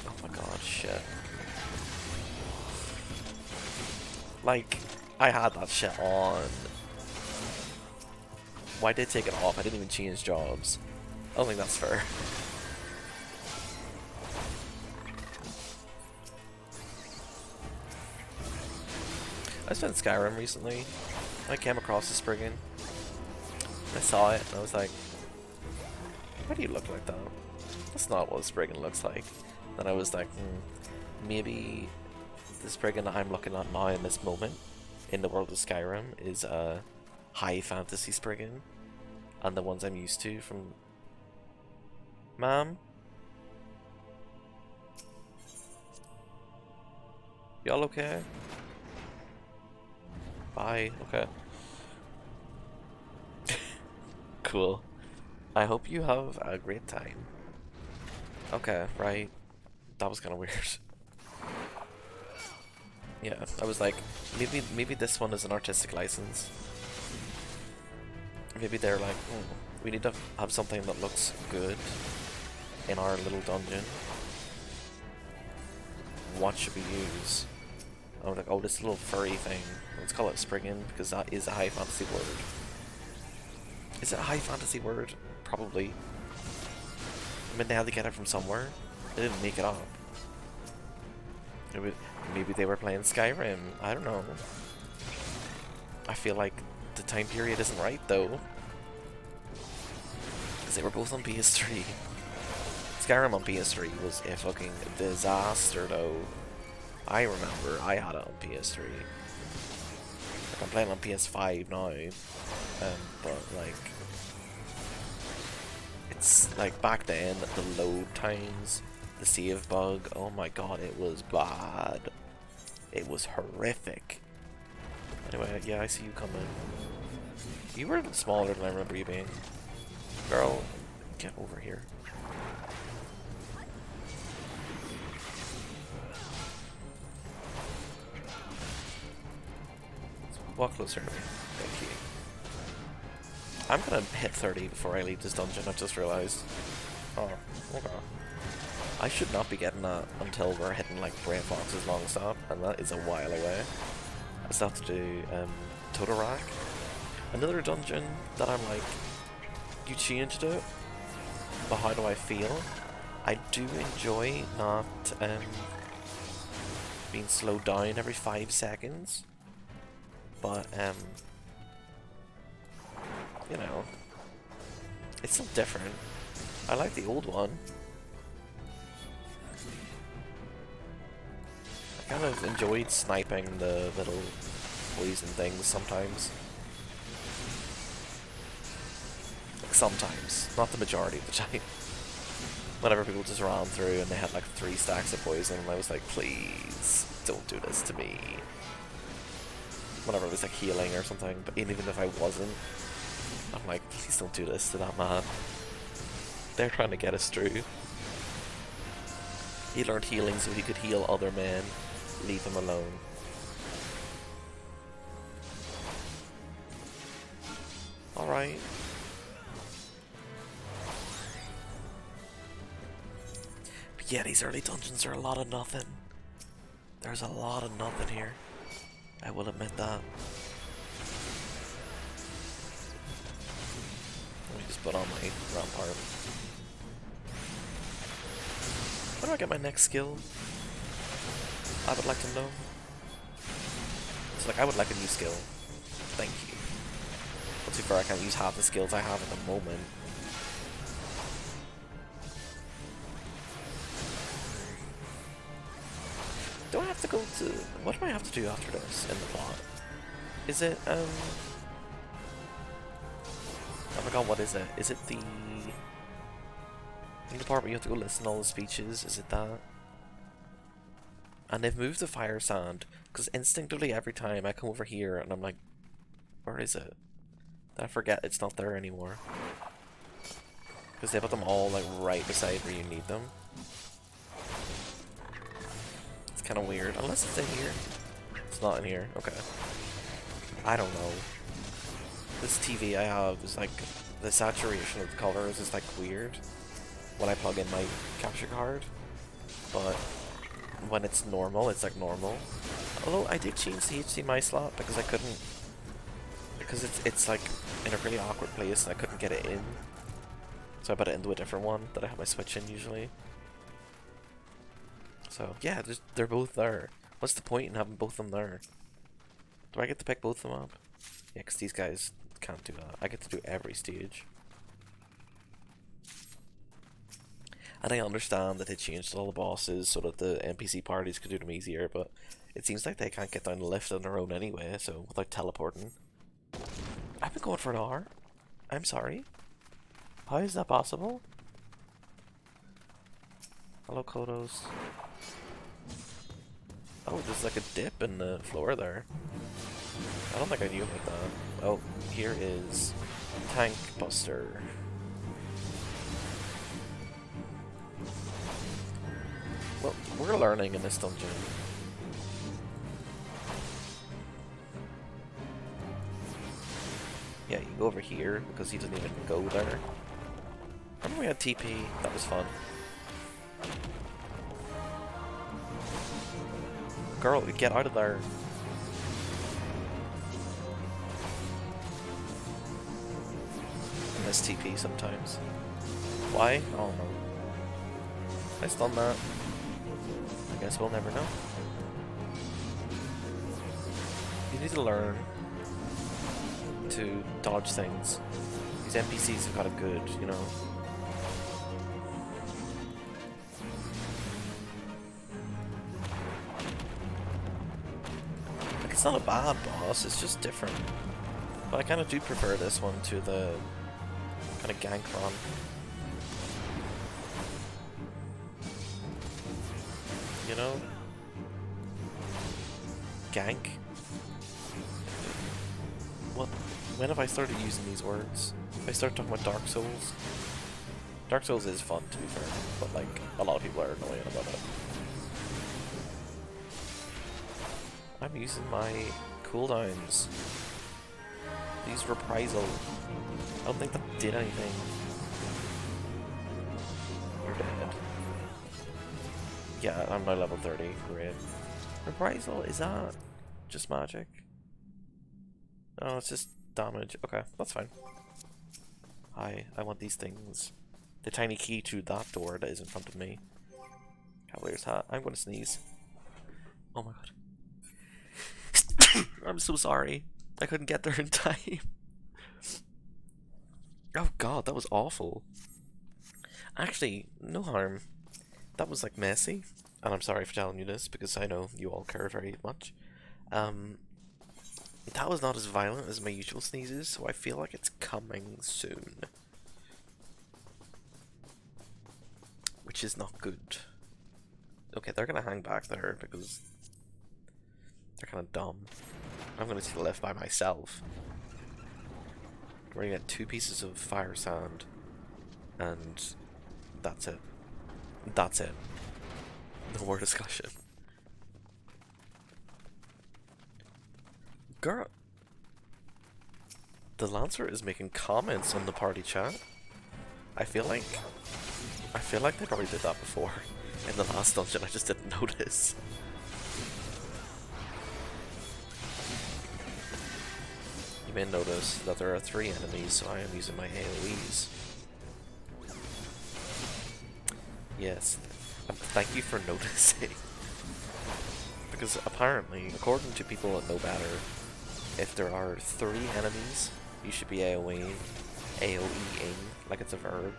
Oh my god, shit. Like, I had that shit on. Why did I take it off? I didn't even change jobs. I don't think that's fair. I spent Skyrim recently. I came across the Spriggan. I saw it and I was like, why do you look like that? That's not what a Spriggan looks like. Then I was like, maybe the Spriggan I'm looking at now in this moment in the world of Skyrim is a high fantasy Spriggan, and the ones I'm used to from... Ma'am? Y'all okay? Bye. Okay. Cool. I hope you have a great time. Okay, right. That was kind of weird. Yeah, I was like, maybe this one is an artistic license. Maybe they're like, we need to have something that looks good in our little dungeon. What should we use? I was like, oh, this little furry thing. Let's call it Spriggan, because that is a high fantasy word. Is it a high fantasy word? Probably. I mean, they had to get it from somewhere. They didn't make it up. Maybe they were playing Skyrim. I don't know. I feel like the time period isn't right, though. Because they were both on PS3. Skyrim on PS3 was a fucking disaster, though. I remember I had it on PS3. Like, I'm playing on PS5 now. But, like... It's, like, back then, the load times, the save bug, oh my god, it was bad. It was horrific. Anyway, yeah, I see you coming. You were smaller than I remember you being. Girl, get over here. Walk closer to me. Thank you. I'm gonna hit 30 before I leave this dungeon, I've just realized. Oh, okay. I should not be getting that until we're hitting like Bray Fox's long stop, and that is a while away. I still have to do Totorak. Another dungeon that I'm like, you changed it, but how do I feel? I do enjoy not being slowed down every 5 seconds, but you know, it's still different. I like the old one. I kind of enjoyed sniping the little poison things sometimes. Like sometimes, not the majority of the time. Whenever people just ran through and they had like 3 stacks of poison, and I was like, please, don't do this to me. Whenever it was like healing or something, but even if I wasn't, I'm like, please don't do this to that man. They're trying to get us through. He learned healing so he could heal other men. Leave him alone. Alright. But yeah, these early dungeons are a lot of nothing. There's a lot of nothing here. I will admit that. Let me just put on my rampart. How do I get my next skill? I would like to know. It's like, I would like a new skill. Thank you. But too far, I can't use half the skills I have at the moment. Do I have to go to... What do I have to do after this in the plot? Is it, I forgot, what is it? Is it the... In the part where you have to go listen to all the speeches? Is it that? And they've moved the fire sand, because instinctively every time I come over here and I'm like, where is it? I forget it's not there anymore. Because they put them all like right beside where you need them. It's kind of weird, unless it's in here. It's not in here, okay. I don't know. This TV I have is like, the saturation of the colors is like weird when I plug in my capture card. But when it's normal, it's like normal. Although I did change the HDMI slot because I couldn't, because it's like in a really awkward place and I couldn't get it in. So I put it into a different one that I have my Switch in usually. So yeah, they're both there. What's the point in having both of them there? Do I get to pick both of them up? Yeah, because these guys can't do that. I get to do every stage. And I understand that they changed all the bosses so that the NPC parties could do them easier, but it seems like they can't get down the lift on their own anyway, so without teleporting. I've been going for an hour. I'm sorry. How is that possible? Hello, Kodos. Oh, there's like a dip in the floor there. I don't think I knew about that. Oh, here is Tank Buster. Well, we're learning in this dungeon. Yeah, you go over here because he doesn't even go there. Remember we had TP? That was fun. Girl, get out of there. I miss TP sometimes. Why? I don't know. I stun that. I guess we'll never know. You need to learn to dodge things. These NPCs have got it good, you know. Like, it's not a bad boss, it's just different. But I kind of do prefer this one to the kind of gank run. You know? Gank? What? When have I started using these words? I started talking about Dark Souls. Dark Souls is fun, to be fair, but like, a lot of people are annoying about it. I'm using my cooldowns. These reprisal. I don't think that did anything. You're dead. Yeah, I'm now level 30. Great. Reprisal, is that just magic? Oh, it's just damage. Okay, that's fine. I want these things. The tiny key to that door that is in front of me. Cavalier's hat. I'm gonna sneeze. Oh my god. I'm so sorry. I couldn't get there in time. Oh god, that was awful. Actually, no harm. That was like messy. And I'm sorry for telling you this because I know you all care very much. That was not as violent as my usual sneezes, so I feel like it's coming soon. Which is not good. Okay, they're gonna hang back there because they're kind of dumb. I'm gonna take the lift by myself. We're gonna get 2 pieces of fire sand, and that's it. That's it. No more discussion. Girl, the Lancer is making comments on the party chat. I feel like they probably did that before in the last dungeon. I just didn't notice. You may notice that there are 3 enemies, so I am using my AoEs. Yes, thank you for noticing. Because apparently, according to people that know better, if there are 3 enemies, you should be AoEing, like it's a verb.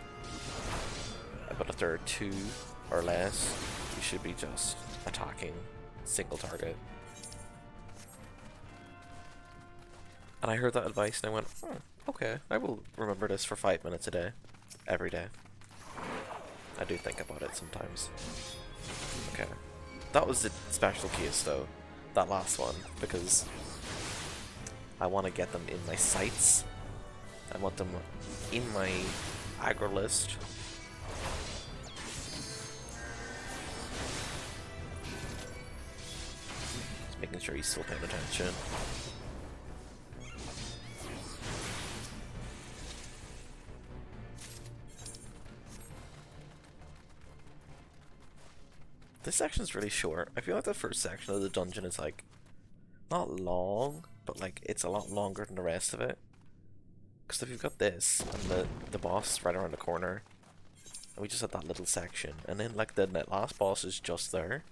But if there are 2 or less, you should be just attacking single target. And I heard that advice and I went, okay, I will remember this for 5 minutes a day, every day. I do think about it sometimes. Okay. That was the special case though, that last one, because I want to get them in my sights. I want them in my aggro list. Just making sure he's still paying attention. This section is really short. I feel like the first section of the dungeon is like, not long, but like it's a lot longer than the rest of it. Because if you've got this, and the boss right around the corner, and we just had that little section, and then like the last boss is just there.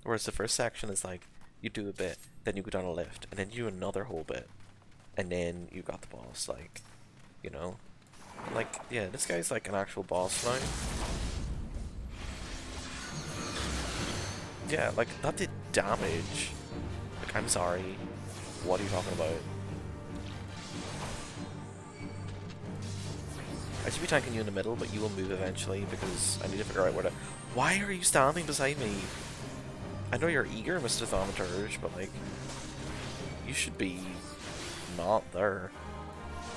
Whereas the first section is like, you do a bit, then you go down a lift, and then you do another whole bit, and then you got the boss, like, you know? Like, yeah, this guy's like an actual boss now. Yeah, like, that did damage. Like, I'm sorry. What are you talking about? I should be tanking you in the middle, but you will move eventually, because I need to figure out where to... Why are you standing beside me? I know you're eager, Mr. Thaumaturge, but, like... You should be... not there.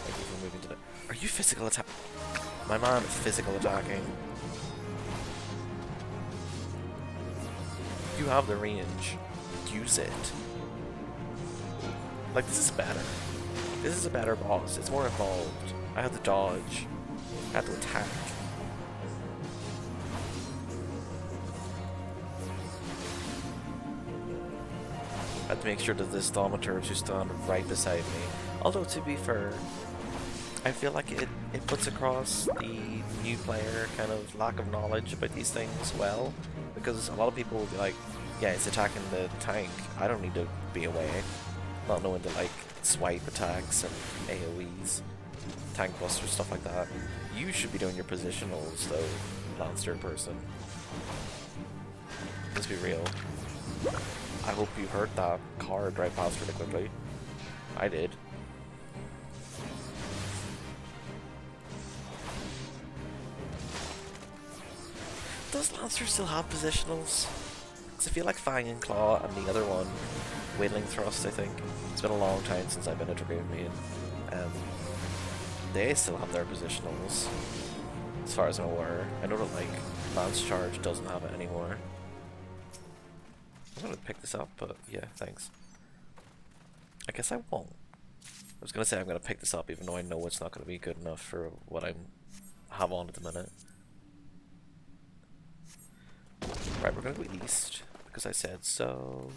Like, if we're moving to the... Are you physical attack? My man is physical attacking. You have the range. Use it. Like, this is better. This is a better boss. It's more involved. I have to dodge. I have to attack. I have to make sure that this thaumaturge is standing right beside me. Although, to be fair, I feel like it puts across the new player kind of lack of knowledge about these things well. Because a lot of people will be like, yeah, it's attacking the tank. I don't need to be away. Not knowing to like swipe attacks and AoEs, tank busters, stuff like that. You should be doing your positionals though, Lancer person. Let's be real. I hope you heard that car drive past really quickly. I did. Does Lancer still have positionals? Because I feel like Fang and Claw and the other one, Wailing Thrust, I think. It's been a long time since I've been a Dragoon main. They still have their positionals, as far as I'm aware. I know that like Lance Charge doesn't have it anymore. I'm gonna pick this up, but yeah, thanks. I guess I won't. I was gonna say I'm gonna pick this up, even though I know it's not gonna be good enough for what I have on at the minute. Right, we're gonna go east, because I said so.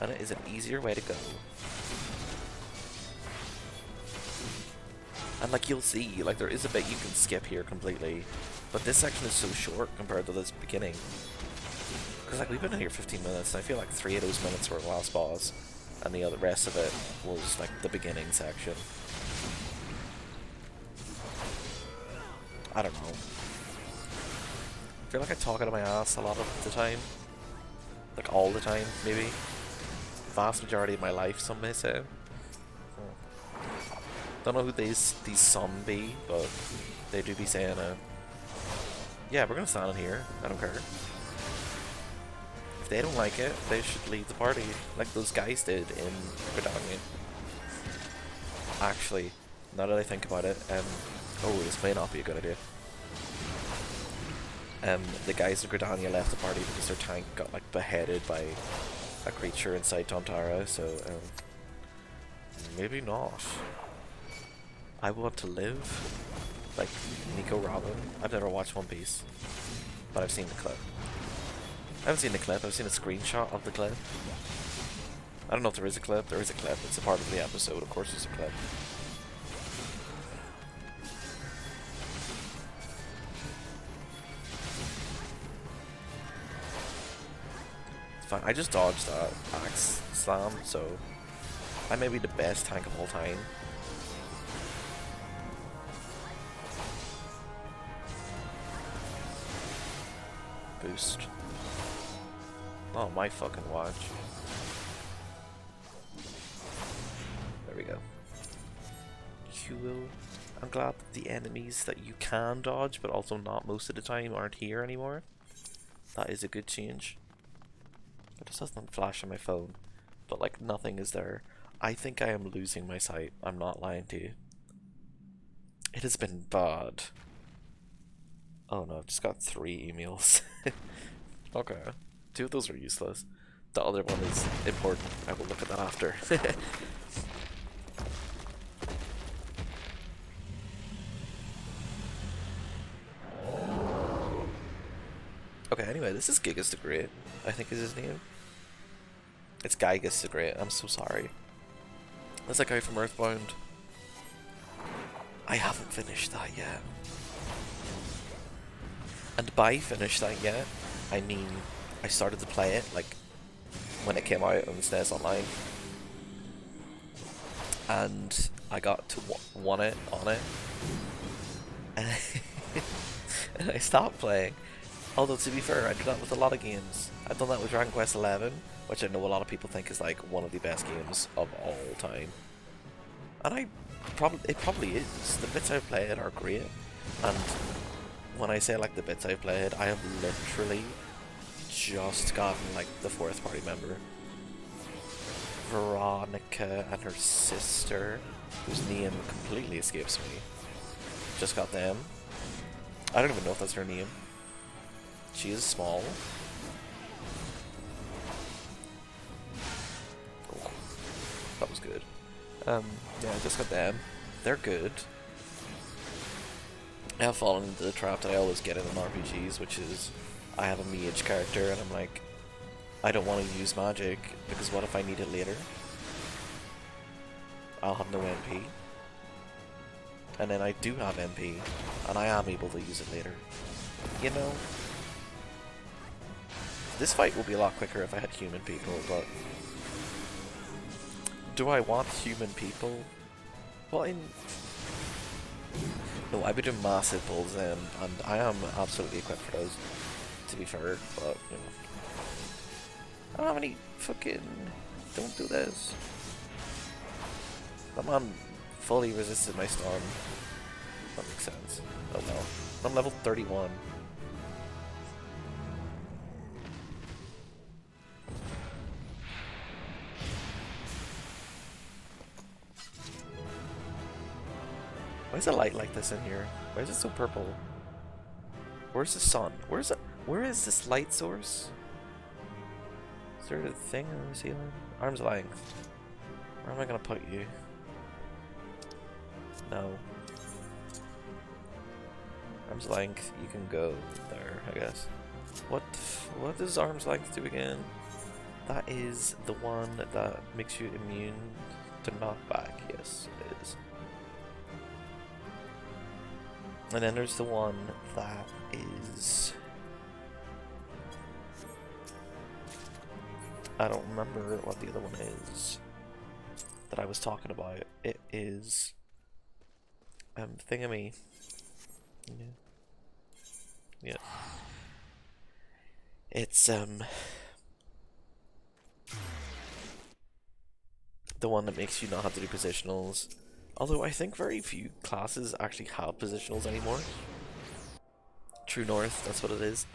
And it is an easier way to go. And like you'll see, like there is a bit you can skip here completely. But this section is so short compared to this beginning. Because like we've been here 15 minutes, and I feel like 3 of those minutes were the last boss. And the other rest of it was like the beginning section. I don't know. I feel like I talk out of my ass a lot of the time. Like all the time, maybe. Vast majority of my life, some may say. Don't know who these some be, but they do be saying yeah, we're gonna stand in here, I don't care. If they don't like it, they should leave the party, like those guys did in Predamia. actually, now that I think about it, oh, this may not be a good idea. The guys in Gridania left the party because their tank got like beheaded by a creature inside Tontara, so maybe not. I want to live like Nico Robin. I've never watched One Piece, but I've seen the clip. I haven't seen the clip, I've seen a screenshot of the clip. I don't know if there is a clip. There is a clip. It's a part of the episode. Of course there's a clip. It's fine. I just dodged that axe slam, so I may be the best tank of all time. Boost. Oh, my fucking watch. There we go. Cool. I'm glad that the enemies that you can dodge, but also not most of the time, aren't here anymore. That is a good change. It just doesn't flash on my phone, but like nothing is there. I think I am losing my sight. I'm not lying to you. It has been bad. Oh no, I've just got 3 emails. Okay. 2 of those are useless. The other one is important. I will look at that after. Okay, anyway, this is Gigas the Great, I think is his name. It's Gigas the Great, I'm so sorry. That's that guy from Earthbound. I haven't finished that yet. And by finish that yet, I mean I started to play it like when it came out on the SNES Online, and I got to won it on it, and and I stopped playing. Although to be fair, I do that with a lot of games. I've done that with Dragon Quest XI, which I know a lot of people think is like one of the best games of all time, and it probably is. The bits I've played are great, and when I say like the bits I've played, I have literally just gotten like the 4th party member, Veronica, and her sister, whose name completely escapes me. Just got them. I don't even know if that's her name. She is small. Oh, that was good. Yeah, I just got them. They're good. I have fallen into the trap that I always get in RPGs, which is I have a mage character and I'm like, I don't want to use magic because what if I need it later? I'll have no MP. And then I do have MP and I am able to use it later. You know? This fight will be a lot quicker if I had human people, but do I want human people? Well, no, I've been doing massive pulls in, and I am absolutely equipped for those, to be fair, but, you know. I don't have any fucking... Don't do this. That man fully resisted my stun. That makes sense. Oh no. I'm level 31. Why is it light like this in here? Why is it so purple? Where's the sun? Where is this light source? Is there a thing on the ceiling? Arm's length. Where am I gonna put you? No. Arm's length, you can go there, I guess. What does arm's length do again? That is the one that makes you immune to knockback. Yes, it is. And then there's the one that is... I don't remember what the other one is that I was talking about. It is... Thingamy. Yeah. Yeah. It's, the one that makes you not have to do positionals. Although I think very few classes actually have positionals anymore. True North, that's what it is.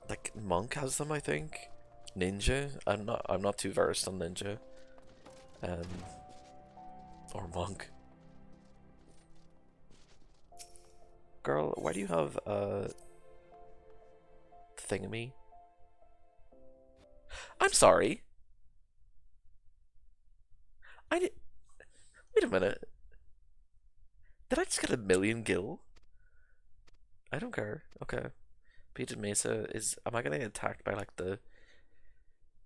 Like Monk has them, I think. Ninja, I'm not too versed on Ninja. Um, or monk. Girl, why do you have a thingamy? I'm sorry. I did. Wait a minute. Did I just get a million gil? I don't care. Okay. Painted Mesa is. Am I getting attacked by like the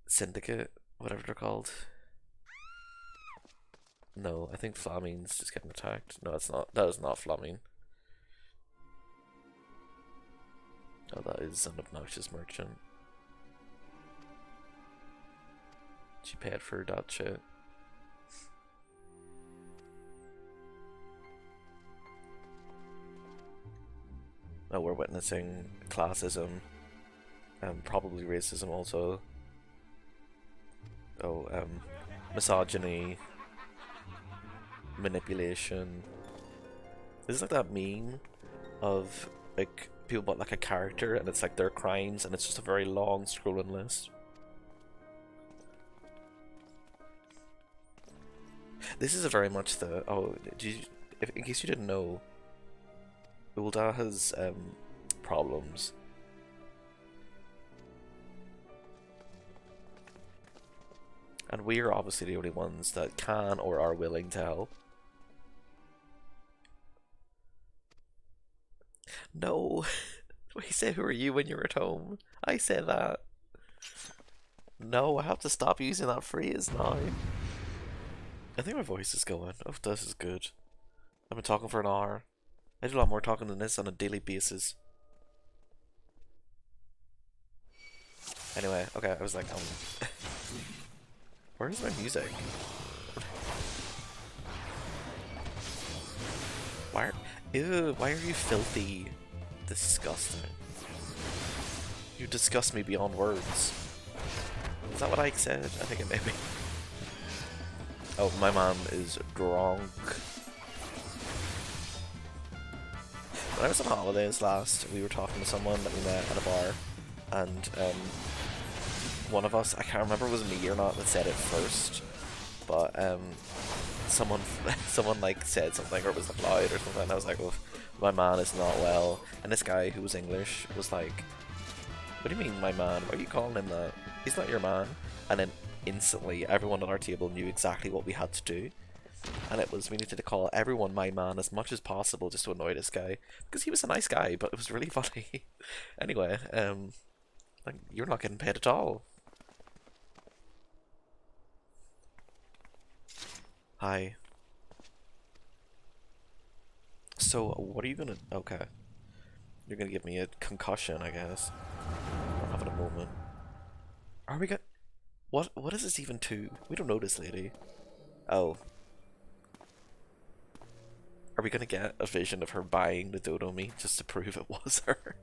syndicate? Whatever they're called. No, I think Flamine's just getting attacked. No, it's not. That is not Flamine. Oh, that is an obnoxious merchant. She paid for that shit. Oh, we're witnessing classism and probably racism also. Oh, misogyny, manipulation. This is like that meme of like people bought like a character and it's like their crimes and it's just a very long scrolling list. This is a very much the in case you didn't know, Ulda has problems. And we're obviously the only ones that can or are willing to help. No. We say, who are you when you're at home? I say that. No, I have to stop using that phrase now. I think my voice is going. Oh, this is good. I've been talking for an hour. I do a lot more talking than this on a daily basis. Anyway, okay, I was like, where's my music? Ew, why are you filthy? Disgusting. You disgust me beyond words. Is that what I said? I think it may be. Oh, my mom is drunk. When I was on holidays last, we were talking to someone that we met at a bar, and one of us, I can't remember if it was me or not that said it first, but someone like said something, or it was loud or something, and I was like, oh, my man is not well. And this guy who was English was like, what do you mean my man? Why are you calling him that? He's not your man. And then instantly everyone at our table knew exactly what we had to do. And it was, we needed to call everyone my man as much as possible just to annoy this guy. Because he was a nice guy, but it was really funny. Anyway, like, you're not getting paid at all. Hi. So, what are you gonna... Okay. You're gonna give me a concussion, I guess. I'm having a moment. Are we What is this even to? We don't know this lady. Oh. Are we gonna get a vision of her buying the dodo meat just to prove it was her?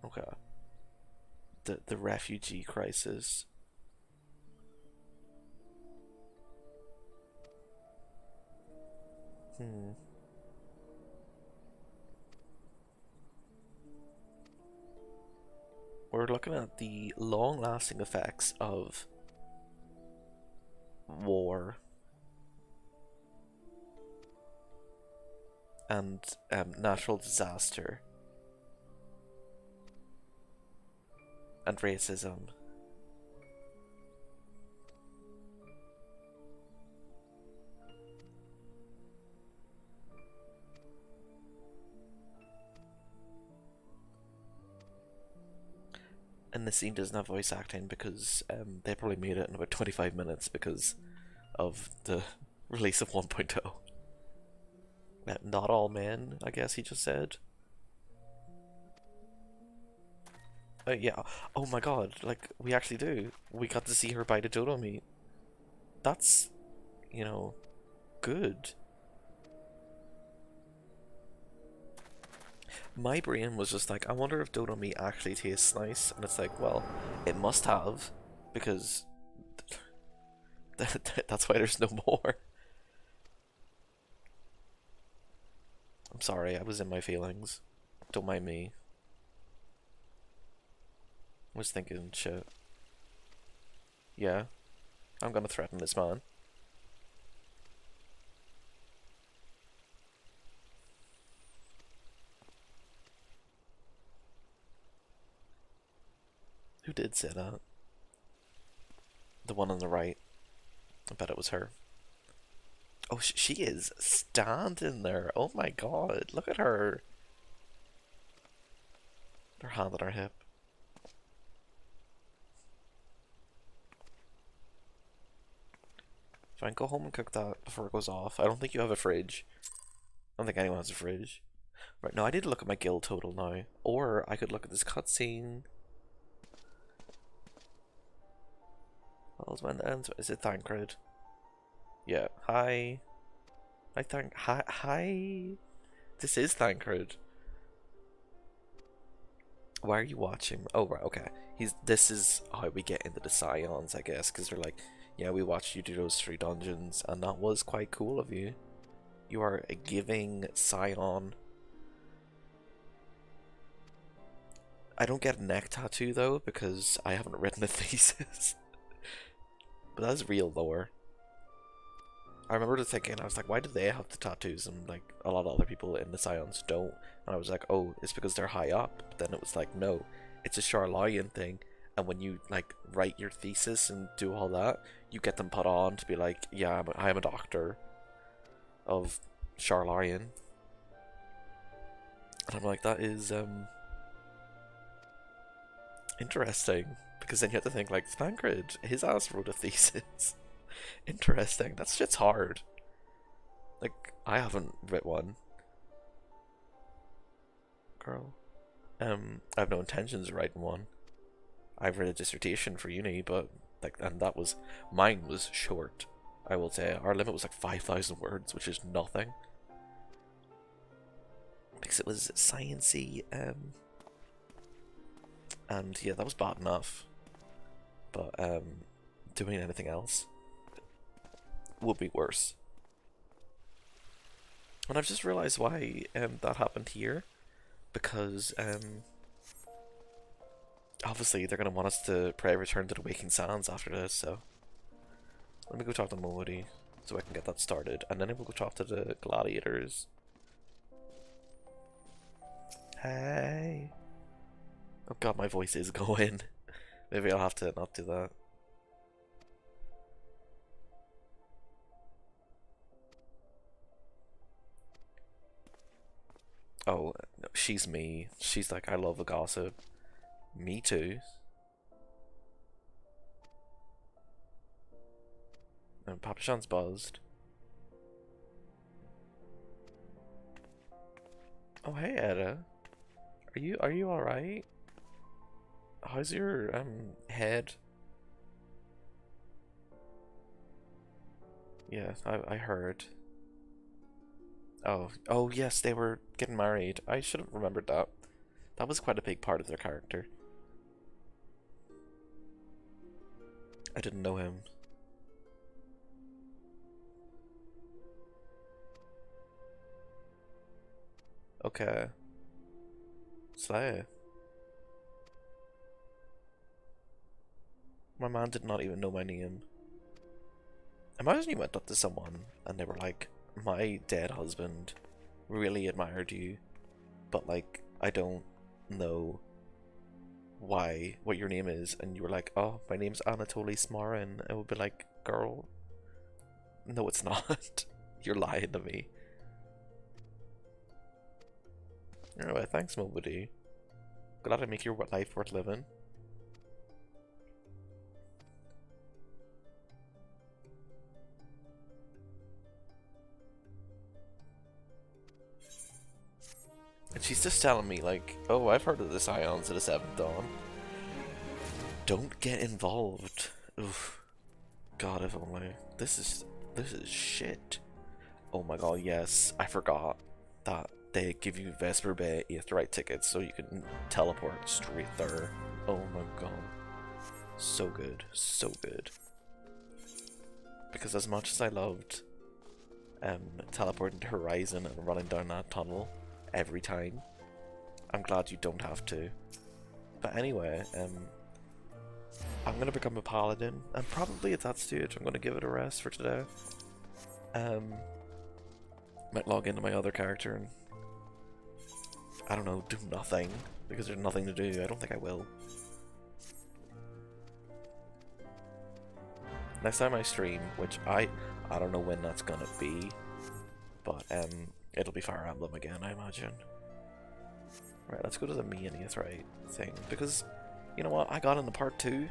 Okay. The refugee crisis. We're looking at the long-lasting effects of war and natural disaster and racism. And the scene doesn't have voice acting because they probably made it in about 25 minutes because of the release of 1.0. Not all men, I guess he just said. Yeah. Oh my god, like, we actually do. We got to see her buy the dodo meat. That's, you know, good. My brain was just like, I wonder if dodo meat actually tastes nice. And it's like, well, it must have, because that's why there's no more. I'm sorry, I was in my feelings. Don't mind me. was thinking, shit. Yeah, I'm gonna threaten this man. Who did say that? The one on the right. I bet it was her. Oh, she is standing there. Oh my god, look at her. Her hand on her hip. Fine, go home and cook that before it goes off. I don't think you have a fridge. I don't think anyone has a fridge. Right, now I need to look at my guild total now. Or I could look at this cutscene. When it ends, is it Thancred? Yeah. Hi. Hi. This is Thancred. Why are you watching? Oh right, okay. This is how we get into the Scions, I guess, because they're like, yeah, we watched you do those 3 dungeons, and that was quite cool of you. You are a giving Scion. I don't get a neck tattoo though, because I haven't written a thesis. But that's real lore. I remember thinking, I was like, why do they have the tattoos and like a lot of other people in the Scions don't? And I was like, oh, it's because they're high up. But then it was like, no, it's a Charlian thing. And when you like write your thesis and do all that, you get them put on to be like, yeah, I'm a doctor of Charlian. And I'm like, that is interesting. Because then you have to think like, Thancred, his ass wrote a thesis. Interesting. That shit's hard. Like, I haven't writ one. Girl. I have no intentions of writing one. I've read a dissertation for uni, but like, and that was, mine was short. I will say our limit was like 5,000 words, which is nothing. Because it was sciencey, and yeah, that was bad enough. But doing anything else would be worse. And I've just realised why that happened here, because obviously they're going to want us to pray return to the Waking Sands after this, so let me go talk to Modi so I can get that started, and then we'll go talk to the gladiators. Hey. Oh god, my voice is going. Maybe I'll have to not do that. Oh, no, she's me. She's like, I love a gossip. Me too. And Papa Sean's buzzed. Oh hey Etta. Are you alright? How's your head? Yeah, I heard. Oh yes, they were getting married. I should have remembered that. That was quite a big part of their character. I didn't know him. Okay. Slay. My man did not even know my name. Imagine you went up to someone and they were like, my dead husband really admired you, but like, I don't know what your name is, and you were like, oh, my name's Anatoly Smarin. It would be like, girl, no it's not. You're lying to me. Anyway, thanks Mobody. Glad I make your life worth living. And she's just telling me like, oh, I've heard of the Scions of the Seventh Dawn. Don't get involved. Oof. God, if only. This is shit. Oh my god, yes. I forgot that they give you Vesper Bay Aetheryte tickets so you can teleport straight there. Oh my god. So good. So good. Because as much as I loved teleporting to Horizon and running down that tunnel every time, I'm glad you don't have to. But anyway, I'm gonna become a paladin, and probably at that stage I'm gonna give it a rest for today. Might log into my other character and, I don't know, do nothing, because there's nothing to do. I don't think I will. Next time I stream, which I don't know when that's gonna be, but it'll be Fire Emblem again, I imagine. Right, let's go to the main Aetherite thing, because, you know what, I got into part 2,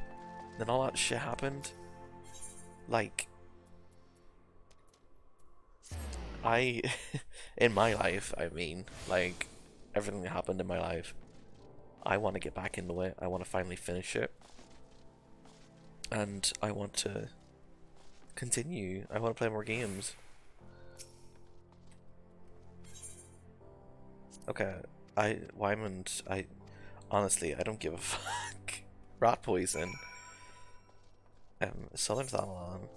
then all that shit happened. Like, in my life, I mean, like, everything that happened in my life, I want to get back into it, I want to finally finish it, and I want to continue, I want to play more games. Okay, Wymond, honestly, I don't give a fuck. Rat poison. Southern Thanalan.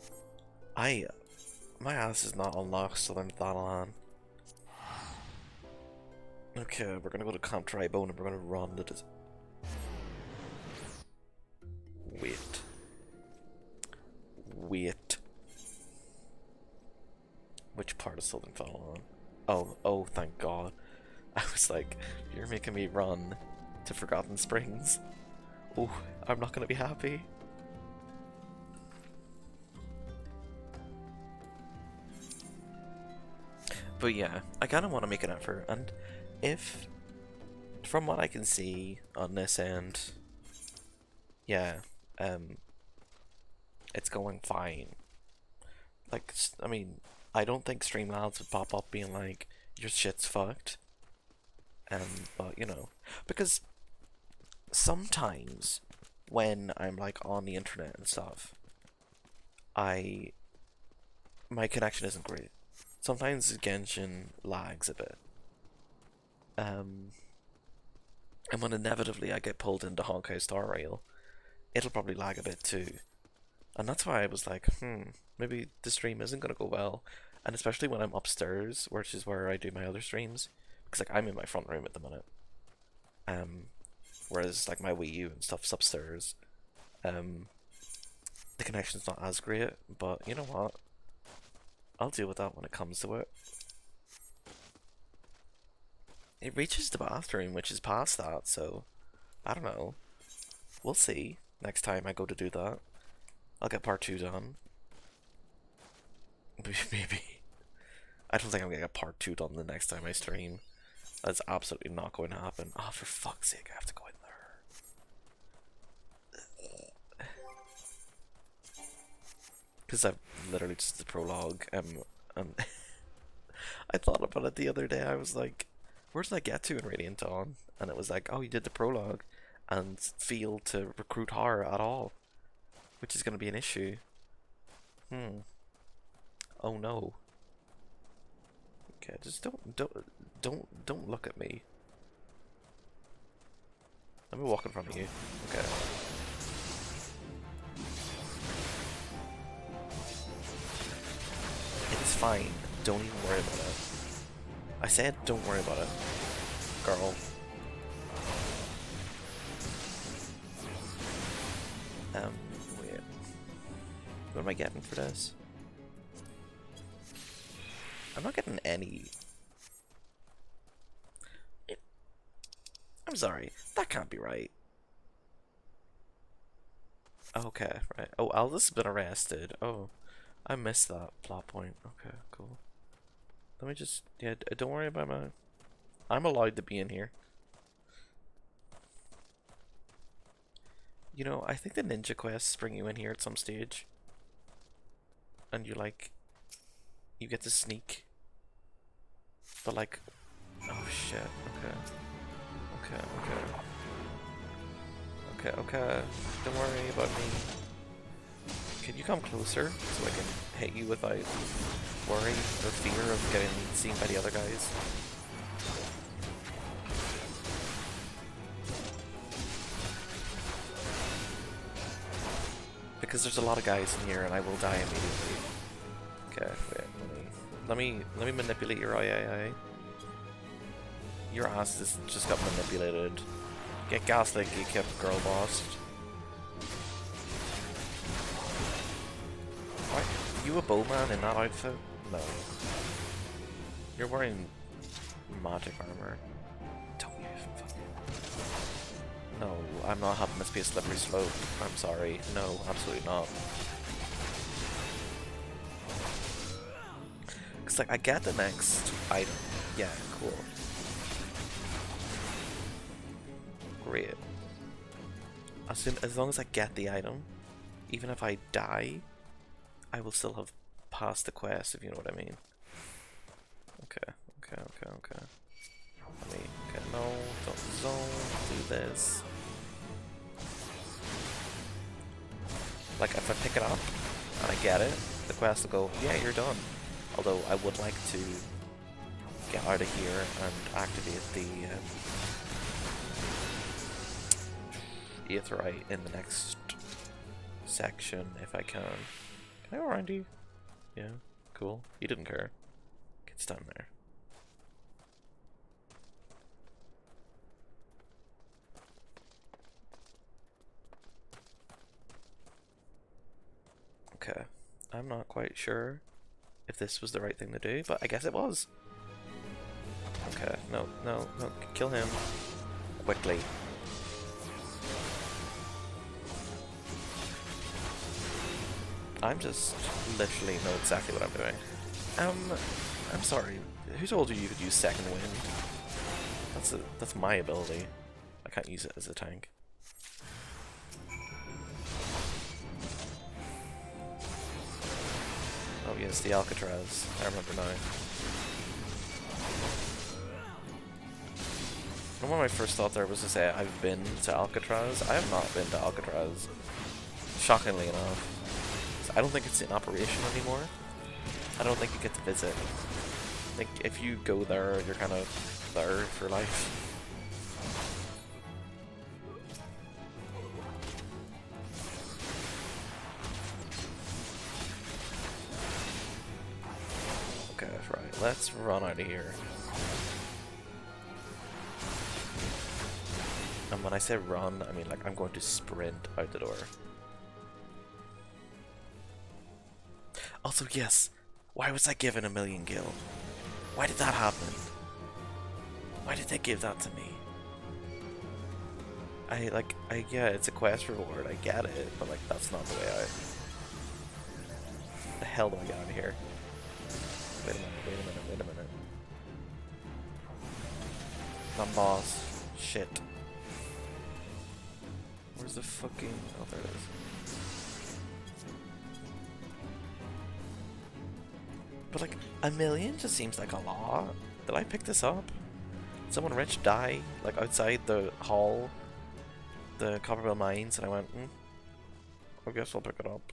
My ass is not unlocked Southern Thanalan. Okay, we're gonna go to Camp Tribone and we're gonna run to this. Wait. Which part of Southern Thanalan? Oh, thank God. I was like, you're making me run to Forgotten Springs. Oh, I'm not gonna be happy. But yeah, I kind of want to make an effort, and if, from what I can see on this end, yeah, it's going fine. Like, I mean, I don't think Streamlabs would pop up being like, your shit's fucked. But you know, because sometimes when I'm like on the internet and stuff, my connection isn't great. Sometimes Genshin lags a bit. And when inevitably I get pulled into Honkai Star Rail, it'll probably lag a bit too. And that's why I was like, maybe the stream isn't gonna go well. And especially when I'm upstairs, which is where I do my other streams. Because like I'm in my front room at the minute. Whereas like my Wii U and stuff's upstairs. The connection's not as great, but you know what? I'll deal with that when it comes to it. It reaches the bathroom, which is past that, so I don't know. We'll see next time I go to do that. I'll get part 2 done. Maybe. I don't think I'm gonna get part 2 done the next time I stream. That's absolutely not going to happen. Oh, for fuck's sake, I have to go in there. Because I've literally just the prologue. I thought about it the other day. I was like, where did I get to in Radiant Dawn? And it was like, oh, you did the prologue and failed to recruit Har at all, which is going to be an issue. Oh no. Okay, just don't look at me. Let me walk in front of you. Okay. It is fine. Don't even worry about it. I said don't worry about it, girl. Wait. What am I getting for this? I'm not getting any. I'm sorry. That can't be right. Okay, right. Oh, Aldous has been arrested. Oh, I missed that plot point. Okay, cool. Let me just... Yeah, don't worry about my... I'm allowed to be in here. You know, I think the ninja quests bring you in here at some stage. And you like... You get to sneak. But like... Oh shit, okay. Okay. Don't worry about me. Can you come closer so I can hit you without worry or fear of getting seen by the other guys? Because there's a lot of guys in here and I will die immediately. Okay, wait, let me manipulate your eye. Your ass just got manipulated. Get gaslit, get kept girl bossed. you a bowman in that outfit? No. You're wearing magic armor. Don't you fucking... No, I'm not having this be a slippery slope. I'm sorry. No, absolutely not. Cause like I get the next item. Yeah, cool. Great. As long as I get the item, even if I die, I will still have passed the quest, if you know what I mean. Okay. Okay, no, don't zone, do this. Like, if I pick it up, and I get it, the quest will go, yeah, you're done. Although, I would like to get out of here and activate the aetheryte in the next section, if I can. Can I go around you? Yeah, cool. You didn't care. Get stand there. Okay, I'm not quite sure if this was the right thing to do, but I guess it was. Okay, no, kill him. Quickly. I'm just literally know exactly what I'm doing. I'm sorry, who told you you could use second wind? That's my ability. I can't use it as a tank. Oh yes, the Alcatraz. I remember now. And one of my first thoughts there was to say I've been to Alcatraz. I have not been to Alcatraz. Shockingly enough. I don't think it's in operation anymore. I don't think you get to visit. I think if you go there, you're kind of there for life. Okay, right. Let's run out of here. And when I say run, I mean like I'm going to sprint out the door. Also, yes, why was I given 1,000,000 gil? Why did that happen? Why did they give that to me? Yeah, it's a quest reward, I get it, but like, that's not the way I... The hell do I get out of here? Wait a minute. Not boss. Shit. Where's the fucking... Oh, there it is. But like, 1,000,000 just seems like a lot. Did I pick this up? Did someone rich die, like outside the hall, the Copperville Mines, and I went, I guess I'll pick it up.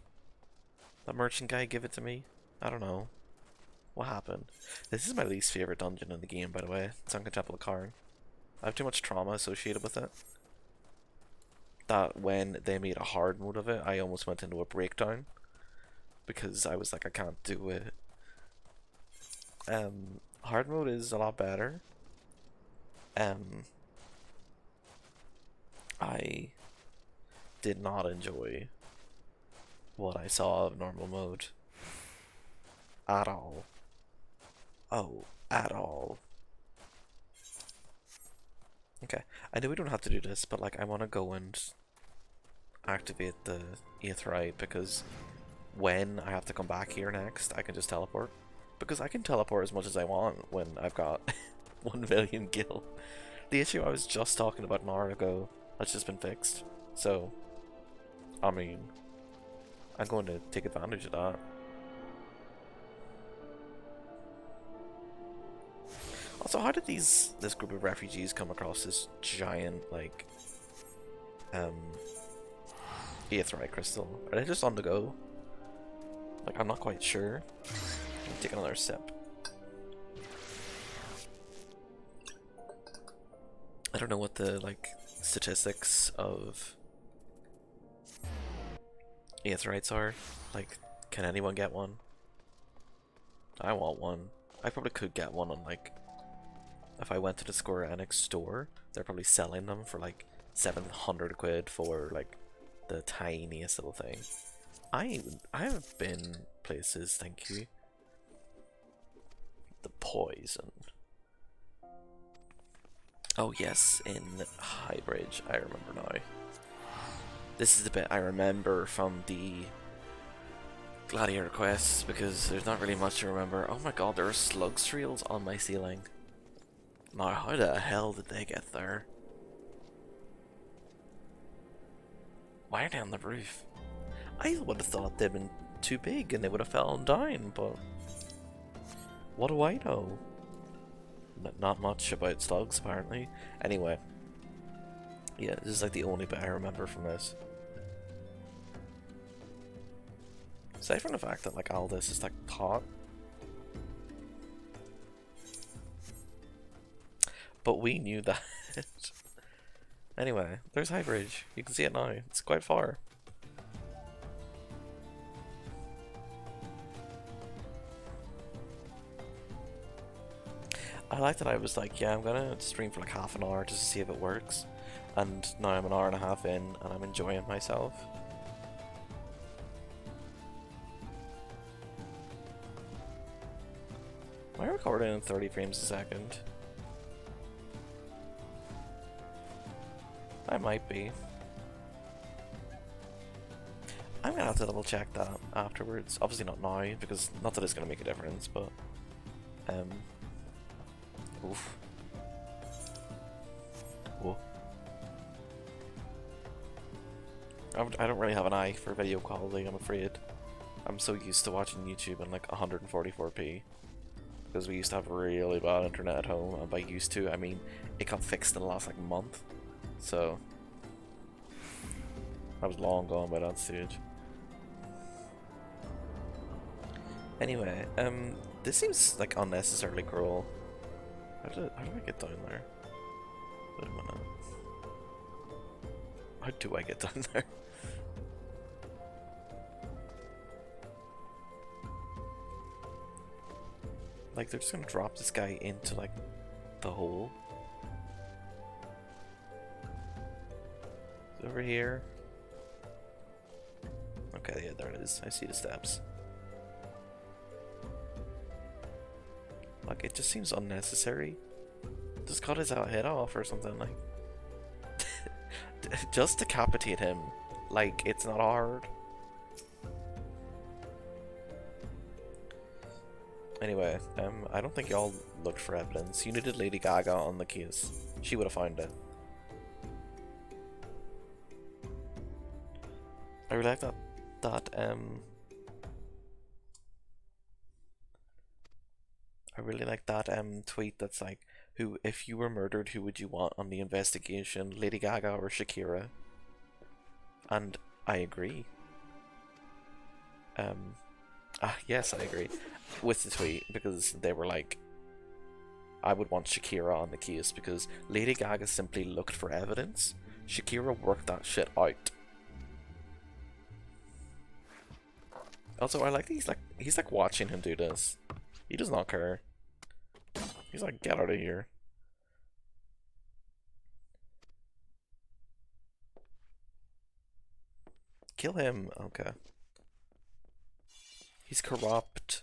That merchant guy give it to me? I don't know. What happened? This is my least favorite dungeon in the game, by the way. Sunken Temple of Karn. I have too much trauma associated with it. That when they made a hard mode of it, I almost went into a breakdown. Because I was like, I can't do it. Hard mode is a lot better. I did not enjoy what I saw of normal mode. At all. Oh, at all. Okay, I know we don't have to do this, but like I want to go and activate the aetheryte because when I have to come back here next, I can just teleport. Because I can teleport as much as I want when I've got 1,000,000 gil. The issue I was just talking about an hour ago, that's just been fixed. So, I mean, I'm going to take advantage of that. Also, how did this group of refugees come across this giant, like, aetheryte crystal? Are they just on the go? Like, I'm not quite sure. Take another sip. I don't know what the like statistics of aetherytes are. Like, can anyone get one? I want one. I probably could get one on like, if I went to the Square Enix store, they're probably selling them for like 700 quid for like the tiniest little thing. I have been places, thank you. The poison. Oh yes, in Highbridge, I remember now. This is the bit I remember from the Gladiator quests, because there's not really much to remember. Oh my god, there are slug streels on my ceiling. Now, how the hell did they get there? Why are they on the roof? I would have thought they'd been too big and they would have fallen down, but what do I know? Not much about slugs, apparently. Anyway, yeah, this is like the only bit I remember from this. Aside from the fact that like all this is like hot. But we knew that. Anyway, there's Highbridge. You can see it now. It's quite far. I like that I was like, yeah, I'm gonna stream for like half an hour just to see if it works. And now I'm an hour and a half in and I'm enjoying myself. Am I recording in 30 frames a second? I might be. I'm gonna have to double check that afterwards. Obviously not now, because not that it's gonna make a difference, but oof. Whoa. I don't really have an eye for video quality, I'm afraid. I'm so used to watching YouTube in like 144p. Because we used to have really bad internet at home, and by used to, I mean it got fixed in the last like month. So I was long gone by that stage. Anyway, this seems like unnecessarily cruel. How do I get down there? Wait a minute. How do I get down there? Like, they're just gonna drop this guy into, like, the hole. It's over here. Okay, yeah, there it is. I see the steps. Like, it just seems unnecessary. Just cut his head off or something, like. Just decapitate him. Like, it's not hard. Anyway, I don't think y'all looked for evidence. You needed Lady Gaga on the case. She would have found it. I really like I really like that tweet that's like, who, if you were murdered, who would you want on the investigation, Lady Gaga or Shakira? And I agree. Yes, I agree with the tweet, because they were like, I would want Shakira on the case because Lady Gaga simply looked for evidence. Shakira worked that shit out. Also, I like that he's like watching him do this. He does not care. He's like, get out of here. Kill him. Okay. He's corrupt.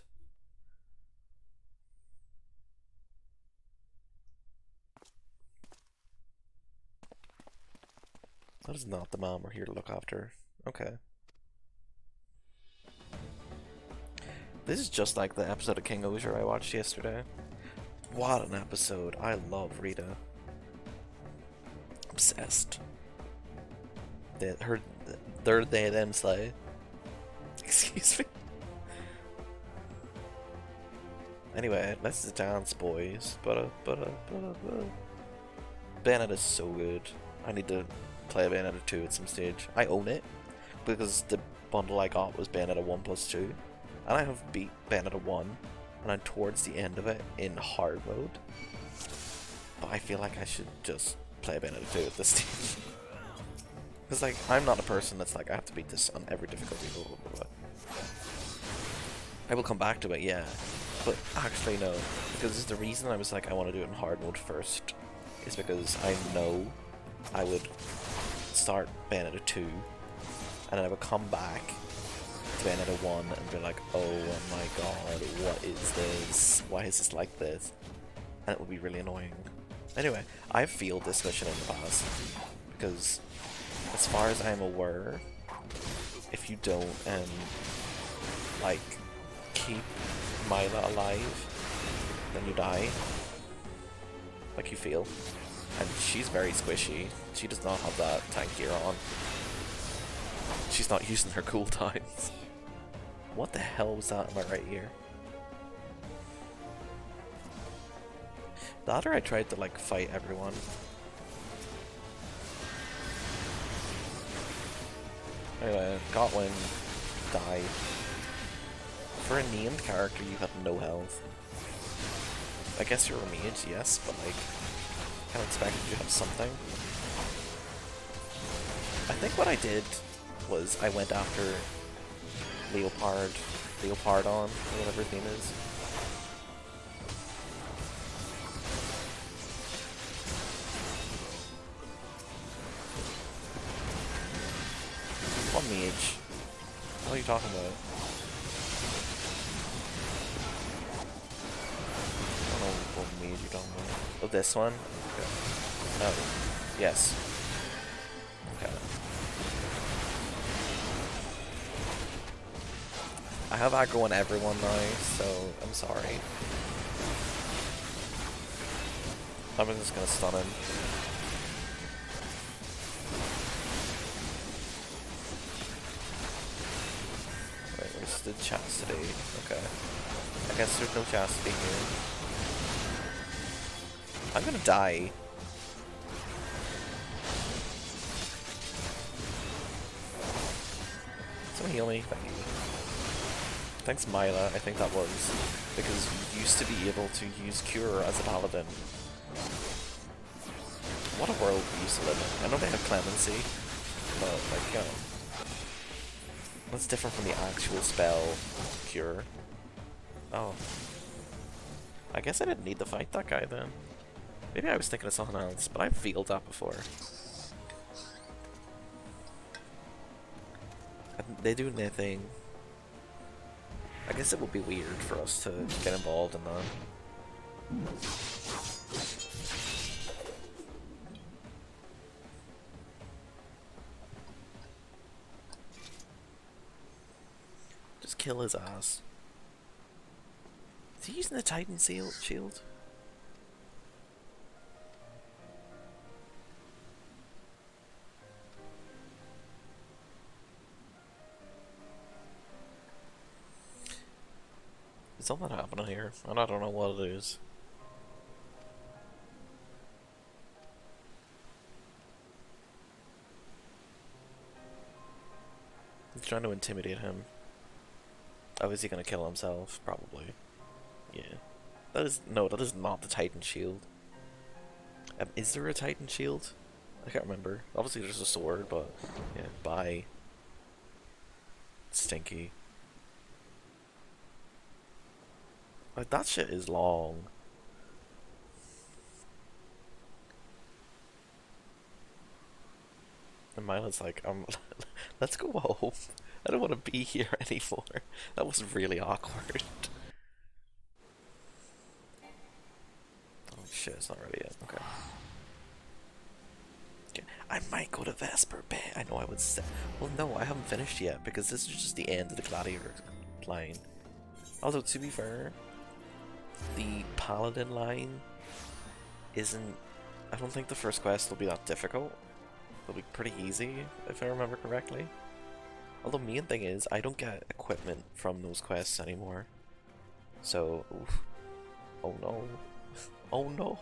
That is not the mom we're here to look after. Okay. This is just like the episode of King Osier I watched yesterday. What an episode. I love Rita. Obsessed. They, them slay. Excuse me. Anyway, let's dance, boys. Bayonetta is so good. I need to play Bayonetta 2 at some stage. I own it, because the bundle I got was Bayonetta 1 plus 2. And I have beat Bayonetta 1, and I'm towards the end of it in hard mode. But I feel like I should just play Bayonetta 2 at this stage. Because, like, I'm not a person that's like, I have to beat this on every difficulty, blah, blah, blah, blah. I will come back to it, yeah. But actually, no. Because the reason I was like, I want to do it in hard mode first is because I know I would start Bayonetta 2, and then I would come back Bayonetta 1 and be like, oh my god, what is this? Why is this like this? And it would be really annoying. Anyway, I've failed this mission in the past, because as far as I'm aware, if you don't, like, keep Mila alive, then you die. Like, you fail. And she's very squishy. She does not have that tank gear on. She's not using her cooldowns. What the hell was that in my right ear? The other I tried to like fight everyone. Anyway, Godwin died. For a named character you have no health. I guess you're a mage, yes, but like I kind of expected you to have something. I think what I did was I went after Leopardon, or whatever his name is. What mage? What are you talking about? I don't know what mage you're talking about. Oh, this one? Okay. Oh, yes. Okay. I have aggro on everyone now, so I'm sorry. I'm just gonna stun him. Wait, where's the chastity? Okay. I guess there's no chastity here. I'm gonna die. Someone heal me? Thank you. Thanks, Mila. I think that was because you used to be able to use Cure as a paladin. What a world we used to live in. I know they have clemency, but like, that's different from the actual spell Cure. Oh. I guess I didn't need to fight that guy then. Maybe I was thinking of something else, but I've failed that before. And they do their thing. I guess it would be weird for us to get involved in that. Just kill his ass. Is he using the Titan shield? Is something happening here? And I don't know what it is. He's trying to intimidate him. Oh, is he gonna kill himself? Probably. Yeah. That is not the Titan shield. Is there a Titan shield? I can't remember. Obviously there's a sword, but yeah, bye. Stinky. Like, that shit is long. And Mila's like, let's go home. I don't want to be here anymore. That was really awkward. Oh shit, it's not ready yet. Okay. I might go to Vesper Bay. I know I would say. Well, no, I haven't finished yet because this is just the end of the Gladiator line. Although, to be fair, the Paladin line isn't. I don't think the first quest will be that difficult. It'll be pretty easy, if I remember correctly. Although, main thing is, I don't get equipment from those quests anymore. So, oof. Oh no. Oh no.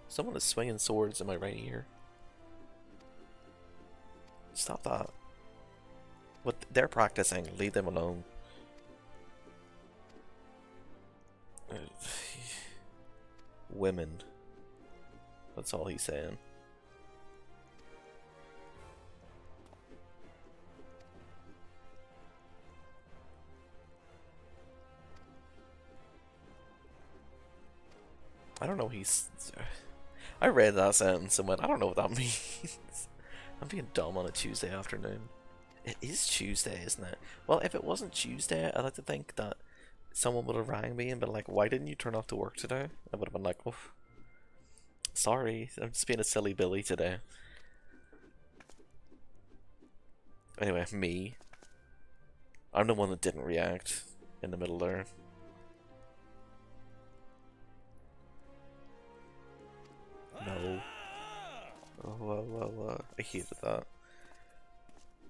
Someone is swinging swords in my right ear. Stop that. What? They're practicing. Leave them alone. Women. That's all he's saying. I don't know, I read that sentence and went, I don't know what that means. I'm being dumb on a Tuesday afternoon. It is Tuesday, isn't it? Well, if it wasn't Tuesday, I'd like to think that someone would have rang me and been like, why didn't you turn off to work today? I would have been like, oh, sorry, I'm just being a silly Billy today. Anyway, me. I'm the one that didn't react in the middle there. No. Oh, I hated that.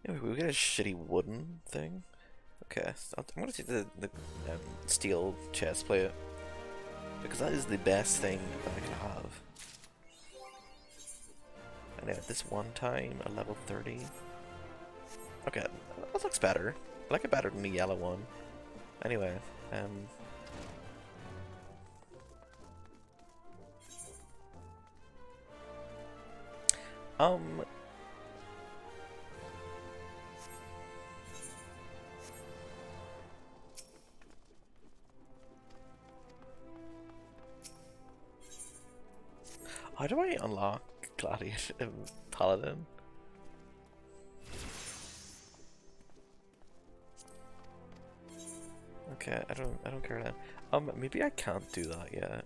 Anyway, we get a shitty wooden thing. Okay, so I'm gonna take the steel chest plate, because that is the best thing that I can have. And at this one time, a level 30. Okay, that looks better. I like it better than the yellow one. Anyway, how do I unlock Gladiator Paladin? Okay, I don't care now. Maybe I can't do that yet.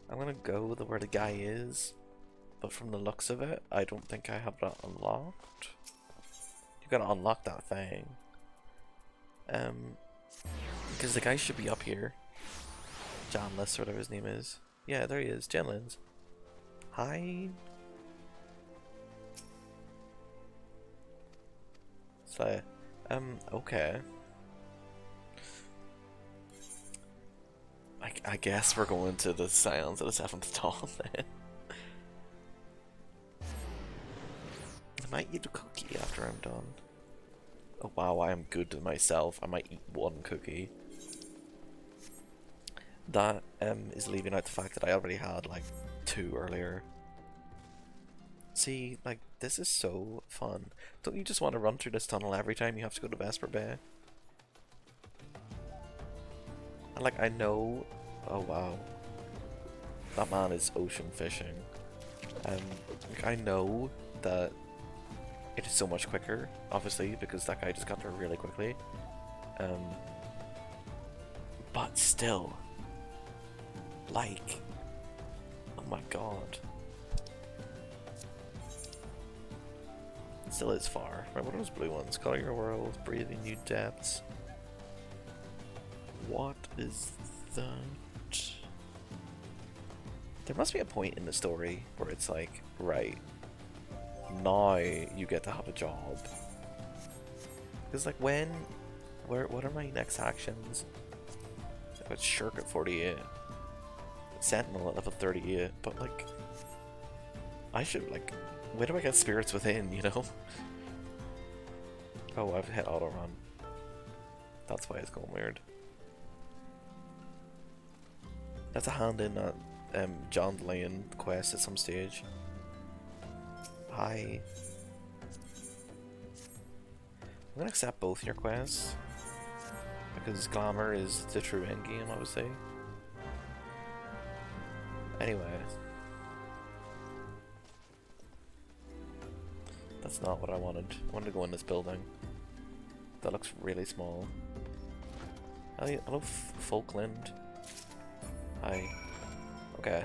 I'm gonna go to where the guy is, but from the looks of it, I don't think I have that unlocked. You gotta unlock that thing. Because the guy should be up here. Janless, or whatever his name is. Yeah, there he is, Jenlins. Hi. So, okay. I guess we're going to the Scions of the Seventh Dawn then. I might eat a cookie after I'm done. Oh wow, I am good to myself. I might eat one cookie. That is leaving out the fact that I already had like 2 earlier. See, like, this is so fun. Don't you just want to run through this tunnel every time you have to go to Vesper Bay? And like, I know... Oh wow. That man is ocean fishing. Like, I know that it is so much quicker, obviously, because that guy just got there really quickly. But still... Like... Oh my god. It still is far. Right, what are those blue ones? Color your world, breathe in new depths. What is that? There must be a point in the story where it's like, right, now you get to have a job. Because like what are my next actions? I've got Shirk at 48. Sentinel at level 38, but like, I should like, where do I get spirits within, you know? Oh, I've hit auto run. That's why it's going weird. That's a hand in that John Lane quest at some stage. Hi. I'm gonna accept both your quests because glamour is the true endgame, I would say. Anyway, that's not what I wanted. I wanted to go in this building. That looks really small. Hello, Falkland. Hi. Okay,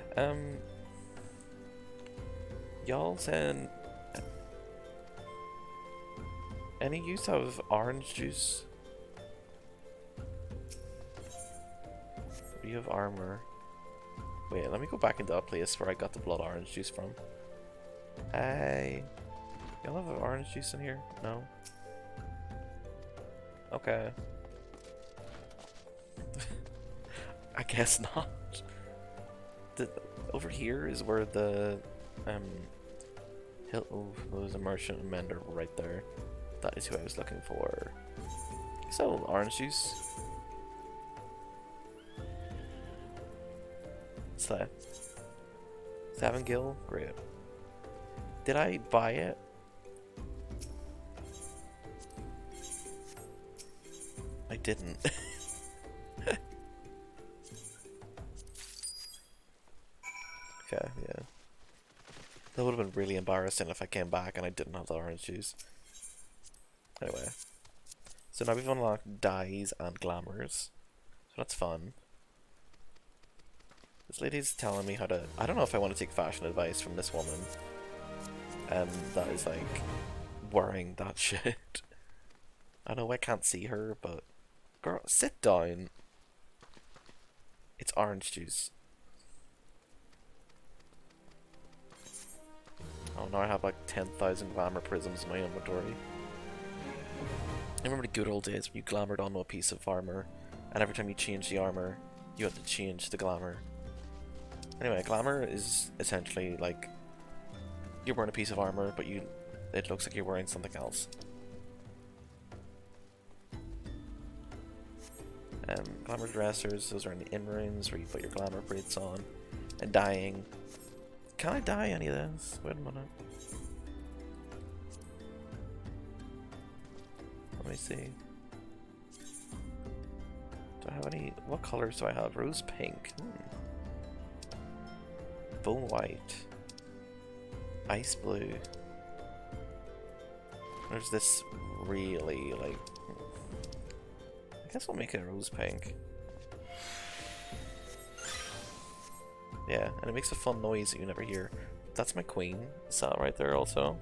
y'all saying any use of orange juice? Do you have armor? Wait, let me go back into that place where I got the blood orange juice from. Hey, y'all have orange juice in here? No? Okay. I guess not. Over here is where the oh, there's a merchant and mender right there. That is who I was looking for. So, orange juice. What's that? 7 gil? Great. Did I buy it? I didn't. okay, yeah. That would have been really embarrassing if I came back and I didn't have the orange juice. Anyway. So now we've unlocked dyes and glamours. So that's fun. This lady's telling me how to... I don't know if I want to take fashion advice from this woman. That is like wearing that shit. I know I can't see her, but... Girl, sit down. It's orange juice. Oh, now I have like 10,000 glamour prisms in my inventory. I remember the good old days when you glamoured onto a piece of armor, and every time you changed the armor, you had to change the glamour. Anyway, glamour is essentially like you're wearing a piece of armor, but it looks like you're wearing something else. Glamour dressers, those are in the in rooms where you put your glamour braids on. And dyeing. Can I dye any of this? Wait a minute. Let me see. Do I have any... What colors do I have? Rose pink. Bone white. Ice blue. There's this really, like... I guess I'll make it rose pink. Yeah, and it makes a fun noise that you never hear. That's my queen. Sat right there also.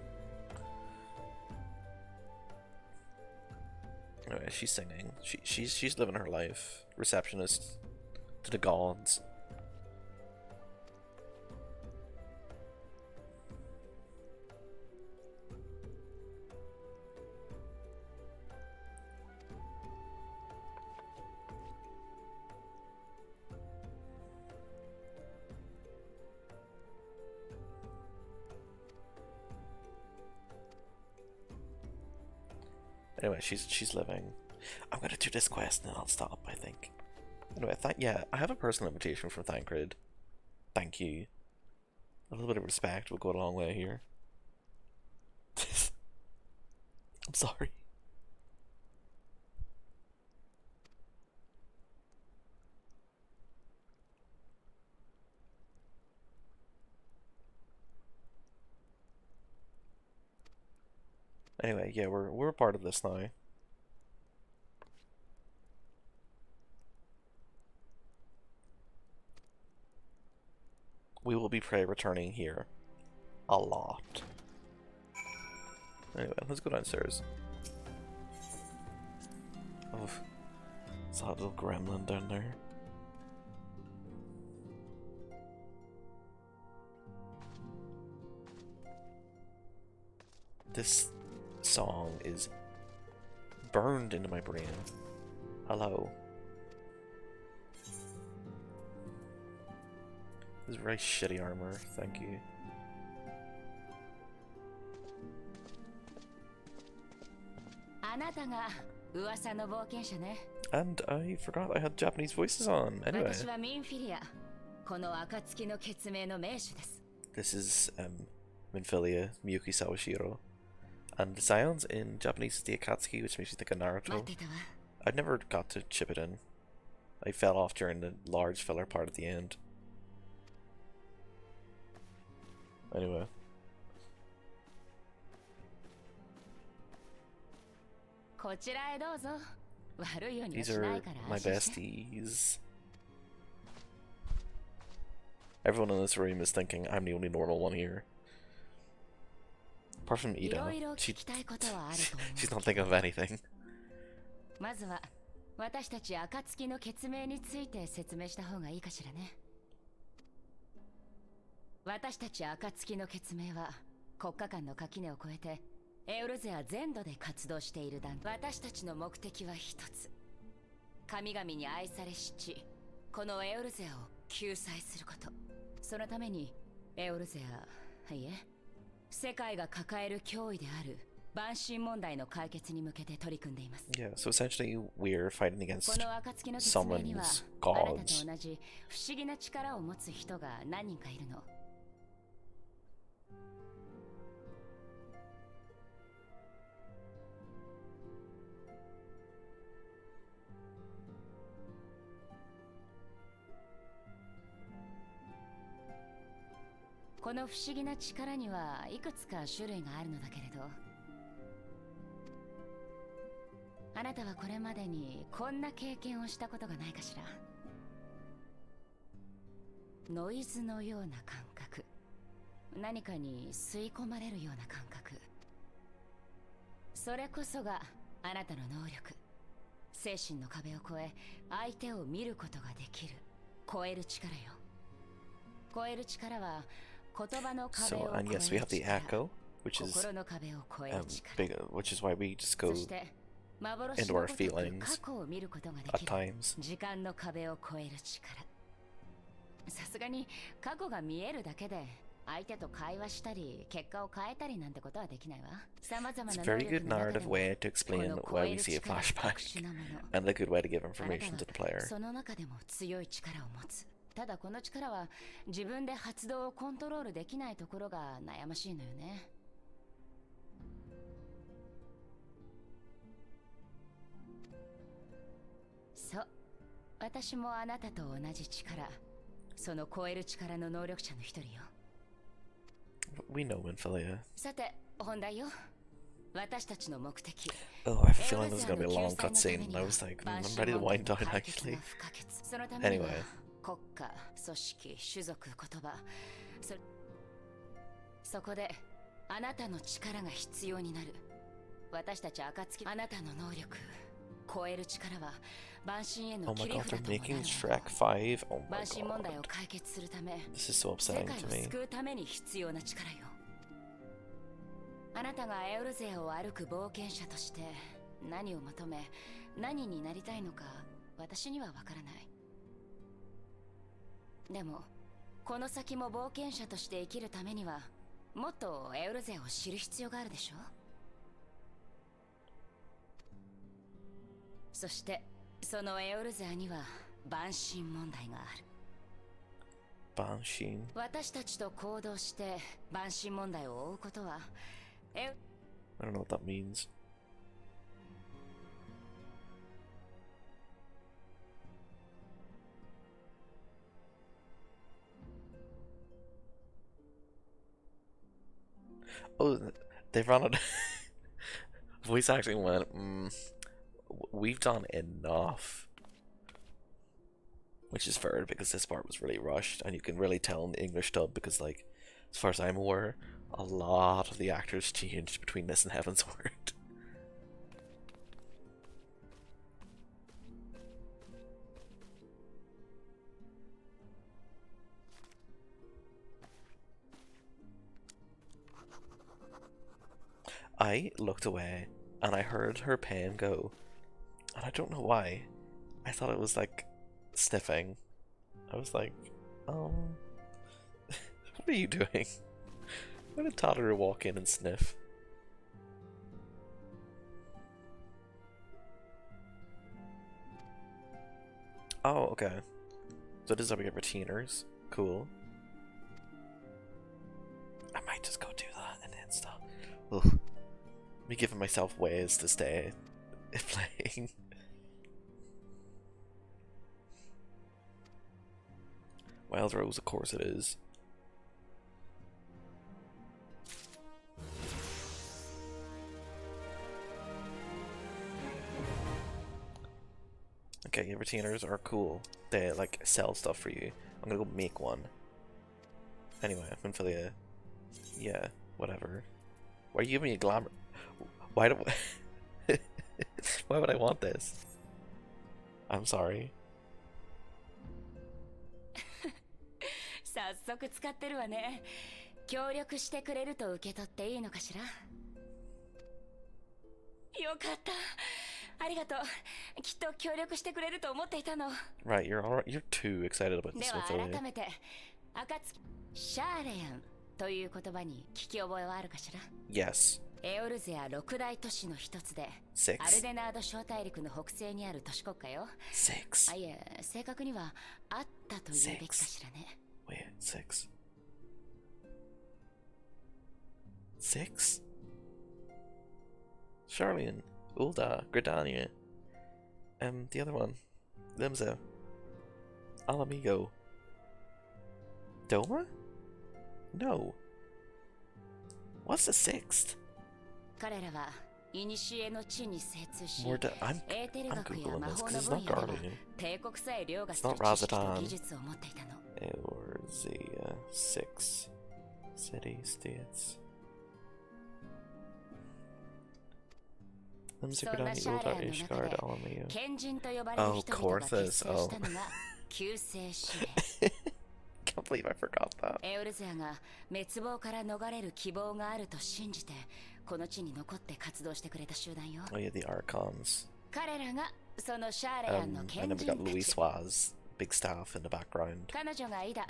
Anyway, she's singing. She's living her life. Receptionist to the gods. Anyway, she's living. I'm gonna do this quest and then I'll stop, I think. Anyway, yeah, I have a personal invitation from Thancred. Thank you. A little bit of respect will go a long way here. I'm sorry. Anyway, yeah, we're a part of this now. We will be returning here a lot. Anyway, let's go downstairs. Oh, it's that little gremlin down there. This song is burned into my brain. Hello. This is very shitty armor, thank you. And I forgot I had Japanese voices on. Anyway. This is Minfilia, Miyuki Sawashiro. And the sounds in Japanese is the Akatsuki, which makes you think of Naruto. I never got to chip it in. I fell off during the large filler part at the end. Anyway. These are my besties. Everyone in this room is thinking I'm the only normal one here. Apart from Ida, she's not thinking of anything. まずは私たち暁の決命について説明した方がいいかしらね。私たち暁の決命は国家間の垣根を越えてエウルゼア全土で活動している団体。私たちの目的は一つ。神々に愛されし地、このエウルゼアを救済すること。そのためにエウルゼア、いえ、世界が抱える脅威である万神問題の解決に向けて取り組んでいます。Yeah, so essentially we're fighting against someone's gods. あなたと同じ不思議な力を持つ人が何人かいるの。この不思議な力にはいくつか種類があるのだけれど、あなたはこれまでにこんな経験をしたことがないかしら。ノイズのような感覚、何かに吸い込まれるような感覚、それこそがあなたの能力。精神の壁を越え相手を見ることができる超える力よ。超える力は言葉の壁を So, and 越 yes, え we る have the 力、 echo, which is 心の壁を越える力、 big, which is why we just go そして幻 into の our ごとく feelings 過去を見ることがで at きる times. 時間の壁を越える力。さすがに過去が見えるだけで相手と会話したり結果を変えたりなんてことはできないわ。様々 It's な a 能 very 力 good の中で narrative も way to explain この why 超え we る see a 力は flashback, 特殊なもの。 and a good way to give あなた information が to the player. その中でも強い力を持つ。ただこの力は自分で発動をコントロールできないところが悩ましいのよね。そう、私もあなたと同じ力、その超える力の能力者の一人よ。 We know Winfilia. さて本題よ。私たちの目的、 Oh, I have a feeling this is going to be a long cutscene, and I was like, I'm ready to wind down actually. そのためには Anyway. 国家、組織、種族、言葉、そこであなたの力が必要になる。私たち暁、あなたの能力、超える力は万神への Oh my 切り god, 札 they're ともなる making の。 Shrek 5? Oh my 万神問題を god. 解決するため、 This is so 世 upsetting 界 to を me. 救うために必要な力よ。あなたがエウルゼアを歩く冒険者として何を求め何になりたいのか私にはわからない。でもこの先も冒険者として生きるためにはもっとエウルゼアを知る必要があるでしょ。そしてそのエウルゼアには万神問題がある。 Banshin. 私たちと行動して万神問題を追うことは I don't know what that means. Oh, they've run it. Voice acting went, we've done enough. Which is fair because this part was really rushed, and you can really tell in the English dub because, like, as far as I'm aware, a lot of the actors changed between this and Heaven's Word. I looked away and I heard her pen go, and I don't know why. I thought it was like sniffing. I was like, what are you doing? Why did Totterer walk in and sniff? Oh, okay. So this is how we get retainers. Cool. I might just go do that and then stop. Ugh. Me giving myself ways to stay playing. Wild Rose, of course it is. Okay, your retainers are cool. They like sell stuff for you. I'm gonna go make one. Anyway, Winfilia. Yeah, whatever. Why are you giving me a glamour? Why do? Why would I want this? I'm sorry. 早速使ってるわね。協力してくれると受け取っていいのかしら。よかった。ありがとう。きっと協力してくれると思っていたの。 Right, you're too excited about で this は Winfilia. 改めて、暁、シャーレヤンという言葉に聞き覚えはあるかしら。 Yes. エオルゼア六大都市の一つで、 Six. アルデナード小大陸の北西にある都市国家よ。 Six. あ、いえ、正確にはあったと言うべきかしらね。 Wait, six. Six? Charlene, Ulda, Gridania. The other one. Limza. Alamigo. Doma? No. What's the 6th? 彼らは古の地に精通し、 I'm エーテル学や googling 魔 this 法 because の it's 分 not 野では Guardian. 帝国さえ凌駕 It's する not 知識と Razatan. 技術を持っていたの。 Eorzea 6 city states. そんなシャーレアンの中で lmao. 賢人と呼ばれる人々が結成したのが救世使命。 Can't believe I forgot that. エオルゼアが滅亡から逃れる希望があると信じてこの地に残って活動してくれた集団よ。 Oh yeah, the Archons. 彼らがそのシャーレアンの And 賢 then we 人 got た Louis ち。 Suaz, big staff in the background. 彼女がイダ、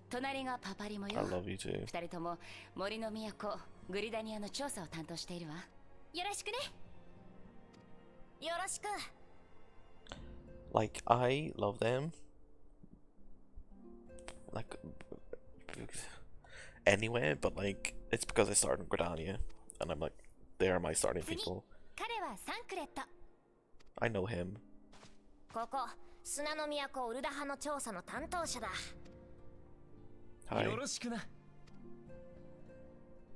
隣がパパリモ I よ。 love you too. 二人とも森の都グリダニアの調査を担当しているわ。よろしくね。よろしく。 Like, I love them. Like, anyway, but like, it's because I started in Gridania. And I'm like, they are my starting people. 彼はサンクレット。 I know him. ここ砂の都ウルダ派の調査の担当者だ。 Hi. よろしくな。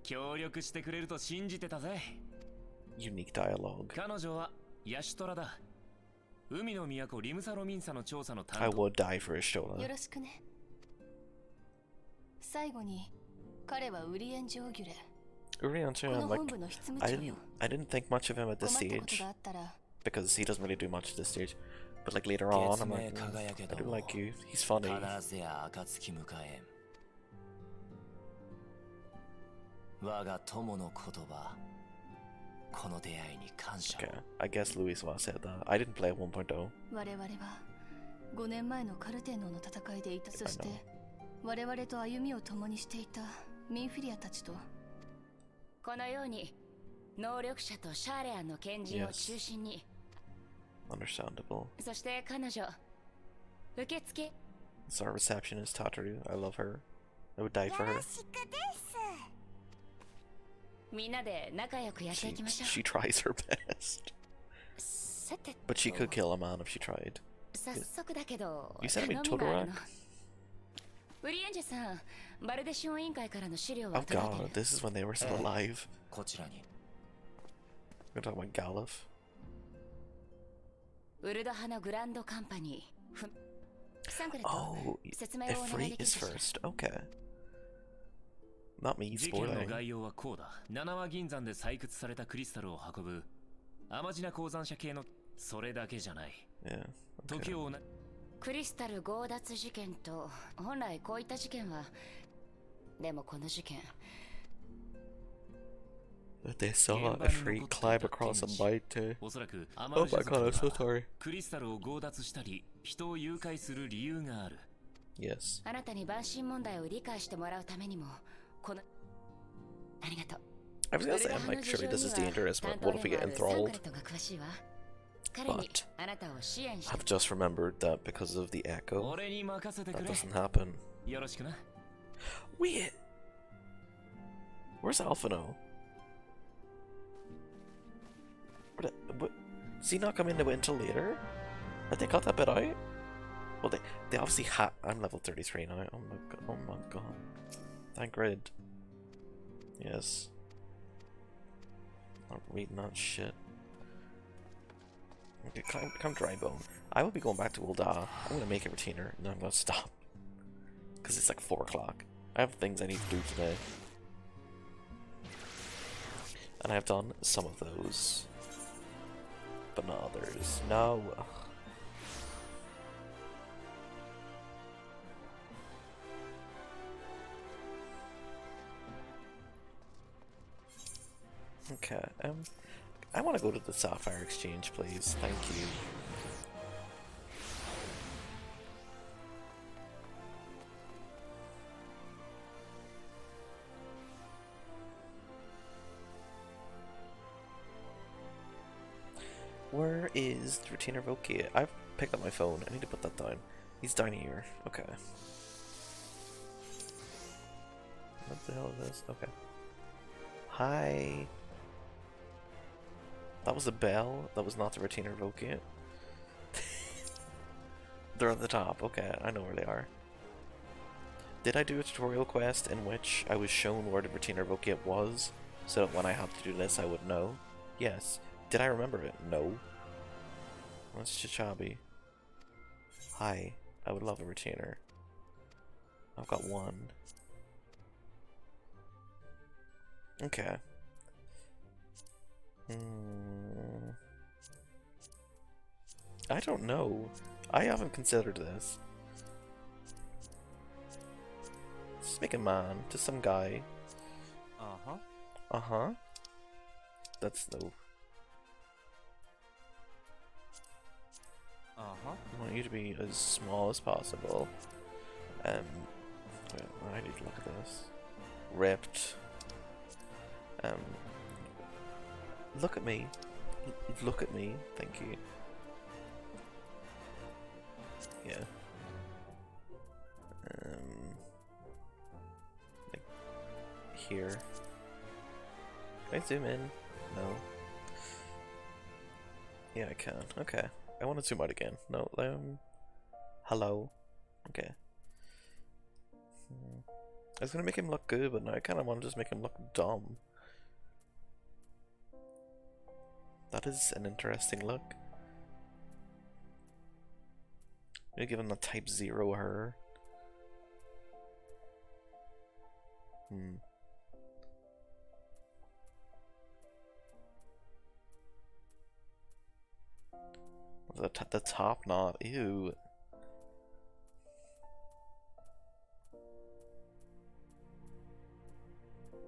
協力してくれると信じてたぜ。 Unique dialogue. 彼女はヤシトラだ。海の都リムサロミンサの調査の I 担当。 would die for a Shola. よろしくね。最後に彼はウリエンジオギュレ。 Urian こ too, の I'm 本 like, 部の執務長よ。 I didn't think much of him at 困 this ったこと stage があったら because he doesn't really do much at this stage. But like later on, I'm like, I do like you. He's funny. 必ずや暁迎えん。我が友の言葉。この出会いに感謝を。 Okay, I guess Louis Suaz said that. I didn't play 1.0. 我々は5年前のカルテーノの戦いでいた。そして我々と歩みを共にしていたミンフィリアたちと。このように能力者とシャーレアンの賢人を中心に。 Understandable. そして彼女受付。 It's our receptionist, Tataru. I love her. I would die for her. みんなで仲良くやっていきましょう。 She tries her best. さて But she could kill a man if she tried. 早速だけど You sent me 頼みがあるの。 Todoroki? ウリエンジェさん、バルデシオン委員会からの資料 Oh は届いて god, る。 this is when they were still alive. こちらに。 We're talking about Galuf. ウルド派のグランドカンパニー。サンクレット、 Oh, 説明をお願い Ifrit できる is かしら。 first. Okay. Not me 事件の spoiling. 概要はこうだ。七輪銀山で採掘されたクリスタルを運ぶアマジナ鉱山社系のそれだけじゃない。 Yeah. 時 Okay. をなクリスタル強奪事件と、本来こういった事件は、でもこの事件、 But they saw Ifrit climb across a bite too. おそらくア Oh マルジ my ャ god, I'm 族 so が sorry. クリスタルを強奪したり人を誘拐する理由がある。 Yes. あなたに晩神問題を理解してもらうためにも、この、ありがとう。 I was gonna say, I'm like, surely this is dangerous, but what if we get enthralled? 彼に But あなたを支援して I've just remembered that because of the echo, 俺に任せてく that れ。 doesn't happen. よろしくな。 Wait! Where's Alphino? What? Does he not come into it until later? Had they cut that bit out? Well, they obviously had. I'm level 33 now. Oh my god. Oh my god. Thank grid. Yes. Not reading that shit. Okay, come dry bone. I will be going back to Ulda. I'm gonna make a retainer and then I'm gonna stop. Because it's like 4 o'clock. I have things I need to do today. And I've done some of those. But not others. No. Okay, I want to go to the Sapphire Exchange, please. Thank you. Where is the retainer Voki? I've picked up my phone. I need to put that down. He's down here. Okay. What the hell is this? Okay. Hi. That was a bell. That was not the retainer Voki. They're at the top. Okay, I know where they are. Did I do a tutorial quest in which I was shown where the retainer vocate was, so that when I had to do this I would know? Yes. Did I remember it? No. What's Chichabi? Hi. I would love a retainer. I've got one. Okay. I don't know. I haven't considered this. Just make a man. Just some guy. Uh-huh. Uh-huh. That's no. Uh-huh. I want you to be as small as possible. Wait, I need to look at this. Ripped. Look at me. Look at me. Thank you. Yeah. Like here. Can I zoom in? No. Yeah, I can. Okay. I want to zoom out again. No, hello. Okay. I was gonna make him look good, but now I kinda wanna just make him look dumb. That is an interesting look. Maybe give him the type 0 her. The top knot, ew.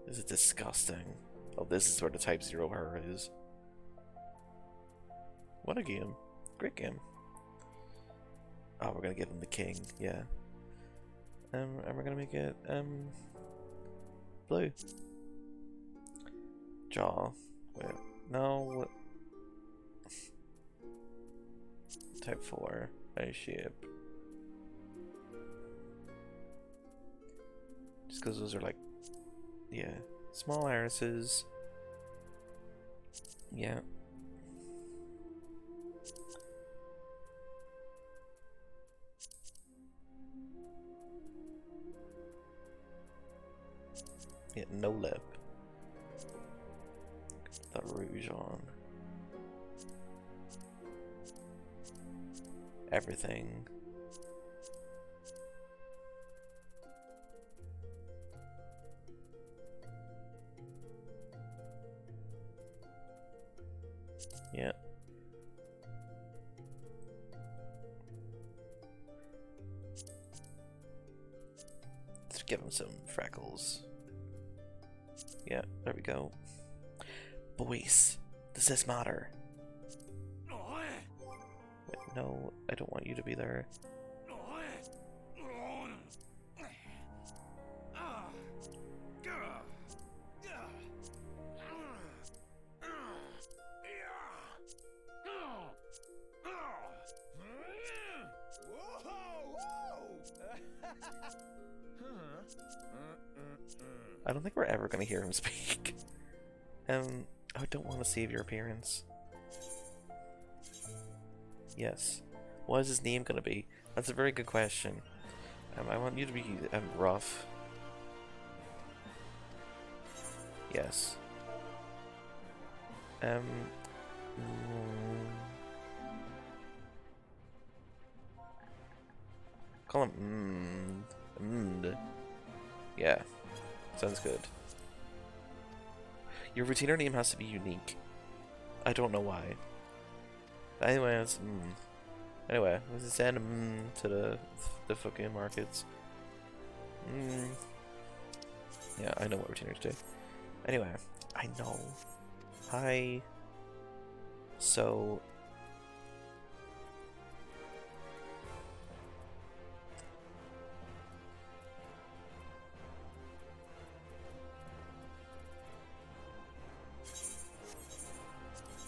This is disgusting. Oh, this is where the type 0 her is. What a game. Great game. Oh, we're gonna give him the king, yeah. And we're gonna make it, blue. Jaw. Wait, no, what? Type 4, eye shape. Just because those are like, yeah, small irises. Yeah. Yeah, no lip. That rouge on. Everything. Yeah. Let's give him some freckles. Yeah, there we go. Boys, does this matter? Wait, no, I don't want you to be there. I don't think we're ever gonna hear him speak. I don't want to save your appearance. Yes. What is his name gonna be? That's a very good question. I want you to be rough. Yes. Call him Yeah. Sounds good. Your retainer name has to be unique. I don't know why. Anyways, Anyway, let's send to the fucking markets. Yeah, I know what retainers do. Anyway, I know. Hi. So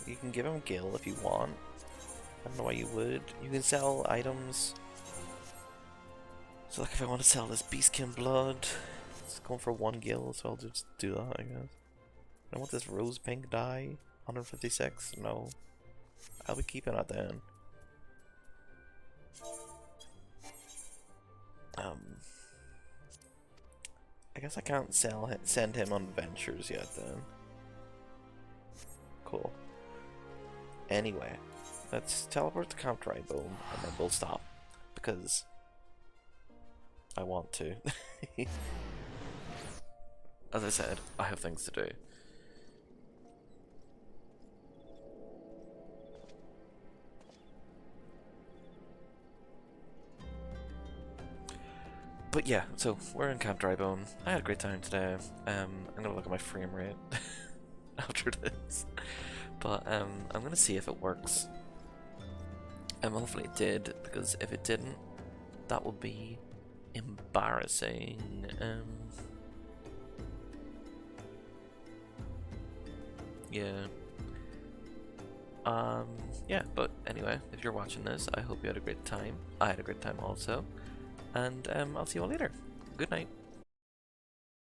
you can give him Gil if you want. I don't know why you would. You can sell items. So like if I want to sell this Beastkin blood, it's going for 1 Gil, so I'll just do that, I guess. I want this rose pink dye. 156? No. I'll be keeping it then. I guess I can't send him on adventures yet then. Cool. Anyway, let's teleport to Camp Drybone and then we'll stop. Because I want to. As I said, I have things to do. But yeah, so we're in Camp Drybone. I had a great time today. I'm gonna look at my frame rate after this. But I'm gonna see if it works. Hopefully it did, because if it didn't, that would be embarrassing. Yeah. Yeah, but anyway, if you're watching this, I hope you had a great time. I had a great time also. And I'll see you all later. Good night.